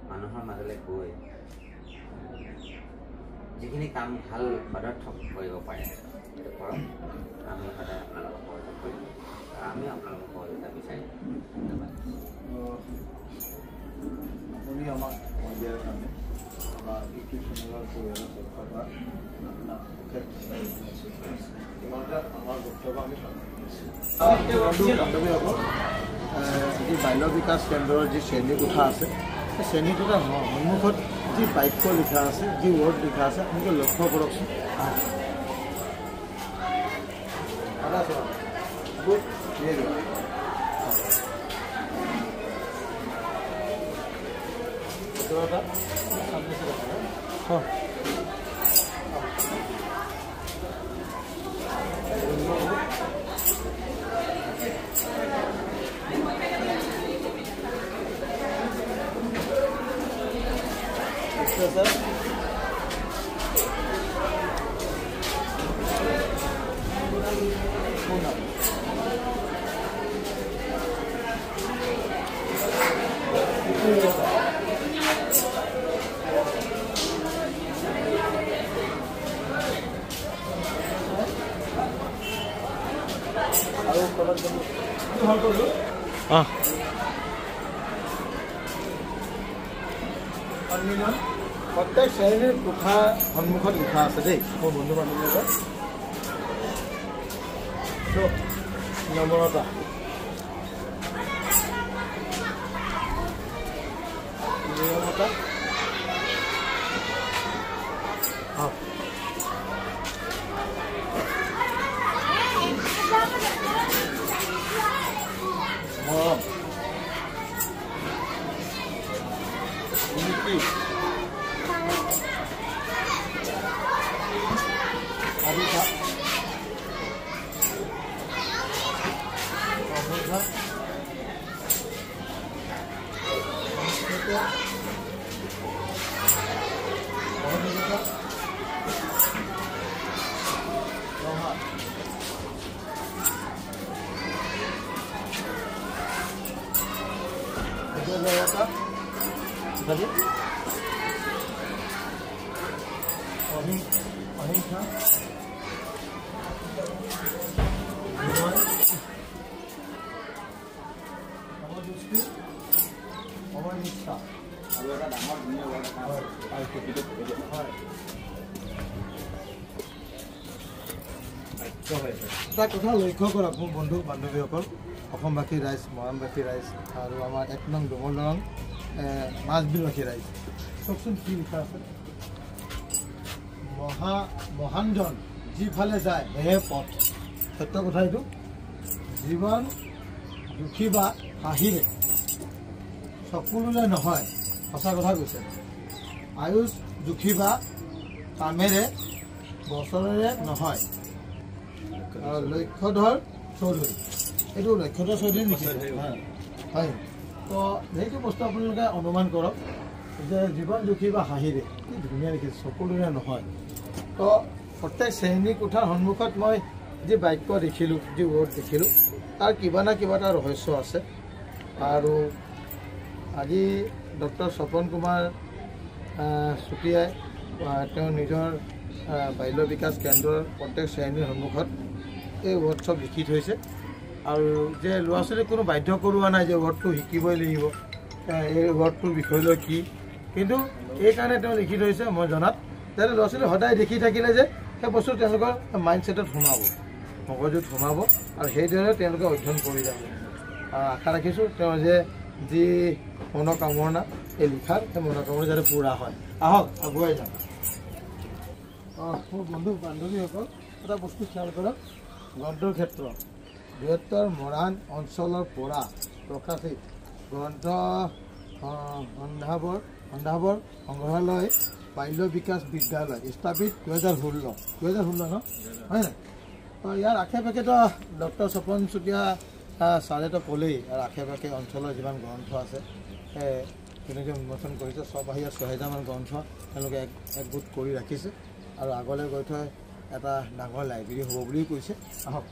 মানুহৰ মাজলৈ গৈ যিখিনি কাম ভাল পদাৰ্থক কৰিব পাৰে সেইটো কৰক আমি সদায় আপোনালোকক সহযোগ কৰিম আমি আপোনালোকক সহযোগিতা বিচাৰিম ধন্যবাদ আপুনি আমাক সময় দিয়াৰ কাৰণে আমাৰ ইউটিউব চেনেলৰ পৰিয়ালৰ পক্ষৰ পৰা আমাৰ বক্তব্য আমি বান্ধৱীসকল যি বাল্য বিকাশ কেন্দ্ৰৰ যি শ্ৰেণীকোঠা আছে সেই শ্ৰেণীকোঠাৰ সন্মুখত যি বাক্য লিখা আছে যি ৱৰ্ড লিখা আছে আপোনালোকে লক্ষ্য কৰকচোন গুড প্ৰত্যেক শ্ৰেণীৰ কোঠা সন্মুখত লিখা আছে দেই মোৰ বন্ধু বান্ধৱীসকল নম্বৰতা নিয়মতা মৰম নীতি আদিতা অৱস্থা অহিংসা সমদৃষ্টি অমনিষ্ঠা আৰু এটা ডাঙৰ ধুনীয়া ৱৰ্ড এটা হয় এটা কথা লক্ষ্য কৰক মোৰ বন্ধু বান্ধৱীসকল অসমবাসী ৰাইজ মৰাণবাসী ৰাইজ আৰু আমাৰ ১ নং ডুমল দলং মাছবিলবাসী ৰাইজ চাওকচোন কি লিখা আছে মহানজন যিফালে যায় সেয়ে পথ সত্য কথা এইটো জীৱন দুখী বা হাঁহিৰে সকলোৰে নহয় সঁচা কথা কৈছে আয়ুষ দুখী বা কামেৰে বছৰেৰে নহয় লক্ষ্যধৰ চৌধুৰী এইটো লক্ষ্যধৰ চৌধুৰী নেকি হয় তো সেইটো বস্তু আপোনালোকে অনুমান কৰক যে জীৱন দুখী বা হাঁহিৰে কি ধুনীয়া দেখিছে সকলোৰে নহয় তো প্ৰত্যেক শ্ৰেণী কোঠাৰ সন্মুখত মই যি বাক্য দেখিলোঁ যি ৱৰ্ড দেখিলোঁ তাৰ কিবা না কিবা এটা ৰহস্য আছে আৰু আজি ডক্টৰ স্বপন কুমাৰ চুতীয়াই তেওঁ নিজৰ বাল্য বিকাশ কেন্দ্ৰৰ প্ৰত্যেক শ্ৰেণীৰ সন্মুখত এই ৱৰ্ড চব লিখি থৈছে আৰু যে ল'ৰা ছোৱালীক কোনো বাধ্য কৰোৱা নাই যে ৱৰ্ডটো শিকিবই লাগিব এই ৱৰ্ডটোৰ বিষয়লৈ কি কিন্তু এইকাৰণে তেওঁ লিখি থৈছে মই জনাত যাতে ল'ৰা ছোৱালী সদায় দেখি থাকিলে যে সেই বস্তু তেওঁলোকৰ মাইণ্ডছেটত সোমাব মগজুত সোমাব আৰু সেইদৰে তেওঁলোকে অধ্যয়ন কৰি যাব আশা ৰাখিছোঁ তেওঁ যে যি মনোকামনা এই লিখাৰ সেই মনোকামনা যাতে পূৰা হয় আহক আগুৱাই যাম মোৰ বন্ধু বান্ধৱীসকল এটা বস্তু খেয়াল কৰক, গ্ৰন্থৰ ক্ষেত্ৰ বৃহত্তৰ মৰাণ অঞ্চলৰ পৰা প্ৰকাশিত গ্ৰন্থ সন্ধাবৰ সংগ্ৰহালয় বাল্য বিকাশ বিদ্যালয় স্থাপিত 2016 ন হয় নাই? তো ইয়াৰ আশে পাশেতো ডক্টৰ স্বপন চুতীয়া ছাৰেতো ক'লেই, আৰু আশে পাশে অঞ্চলৰ যিমান গ্ৰন্থ আছে তেনেকৈ উন্মোচন কৰিছে। চব আহি 6000মান গ্ৰন্থ তেওঁলোকে একগোট কৰি ৰাখিছে, আৰু আগলৈ গৈ থৈ এটা ডাঙৰ লাইব্ৰেৰী হ'ব বুলিও কৈছে। আহক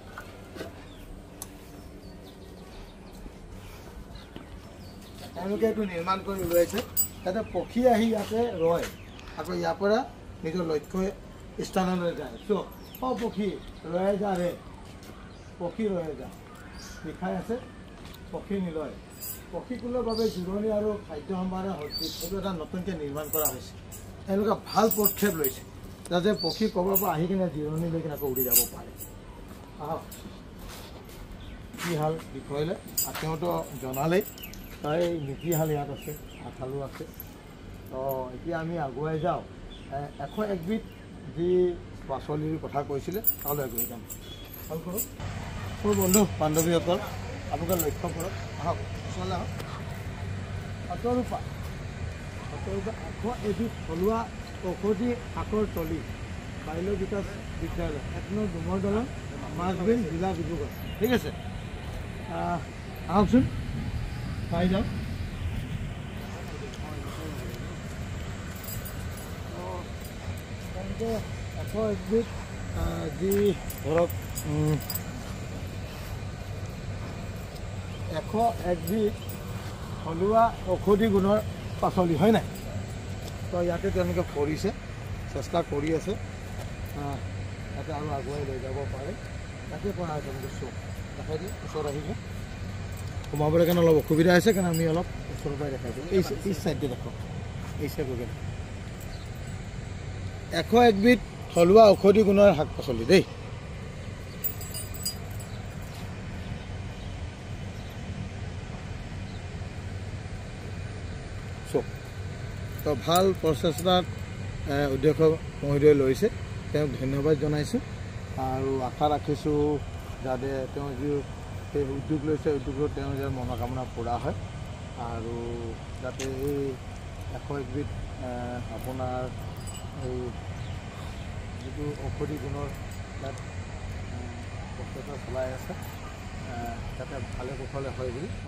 তেওঁলোকে এইটো নিৰ্মাণ কৰি ওলাইছে, যাতে পক্ষী আহি ইয়াতে ৰয়, আকৌ ইয়াৰ পৰা নিজৰ লক্ষ্য স্থানলৈ যায়। চ' পক্ষী ৰয়ে যা ৰে, পক্ষী ৰয়ে যা লিখাই আছে, পক্ষী নিলয়। পক্ষীকুলৰ বাবে জিৰণি আৰু খাদ্য সম্ভাৰৰ সদৃশ এইটো এটা নতুনকৈ নিৰ্মাণ কৰা হৈছে। এনেকুৱা ভাল পদক্ষেপ লৈছে যাতে পক্ষী ক'ৰবাৰ পৰা আহি কিনে জিৰণি লৈ কিনে আকৌ উৰি যাব পাৰে। আহক নীতিশাল বিষয়লৈ তেওঁতো জনালেই, তাই নীতিশাল ইয়াত আছে, আঠালো আছে। তো এতিয়া আমি আগুৱাই যাওঁ, 101বিধ যি পাচলিৰ কথা কৈছিলে তালৈ আগুৱাই যাম। ভাল কৰোঁ মোৰ বন্ধু বান্ধৱীসকল, আপোনালোকে লক্ষ্য কৰক। আহক ওচৰলৈ আহক। শতৰূপা 101বিধ থলুৱা ঔষধি শাকৰ তলি বাল্য বিকাশ বিদ্যালয় 1 নং ডুমৰ দলং মাছবিল জিলা ডিব্ৰুগড়। ঠিক আছে, আহকচোন পাই যাওঁ। তেনেকৈ 101বিধ যি ধৰক 101বিধ থলুৱা ঔষধি গুণৰ পাচলি হয় নাই? তো ইয়াতে তেওঁলোকে কৰিছে, চেষ্টা কৰি আছে, ইয়াতে আৰু আগুৱাই লৈ যাব পাৰে। তাকে কৰা হয় তেওঁলোকে। চোক দেখাই দিওঁ, ওচৰত আহিব। সোমাবলৈ কাৰণে অলপ অসুবিধা হৈছে কাৰণে আমি অলপ ওচৰৰ পৰাই দেখাই দিওঁ। এই চাইডে দেখক, এই চাইড গ'লে 101বিধ থলুৱা ঔষধি গুণৰ শাক পাচলি দেই। চোক তো ভাল প্ৰচেষ্টাত অধ্যক্ষ মহোদয়ে লৈছে, তেওঁক ধন্যবাদ জনাইছোঁ, আৰু আশা ৰাখিছোঁ যাতে তেওঁ যি সেই উদ্যোগ লৈছে উদ্যোগত তেওঁ যে মনোকামনা পূৰা হয়, আৰু যাতে এই 101বিধ আপোনাৰ এই যিটো ঔষধি গুণৰ তাত প্ৰচেষ্টা চলাই আছে যাতে ভালে কুশলে হয় বুলি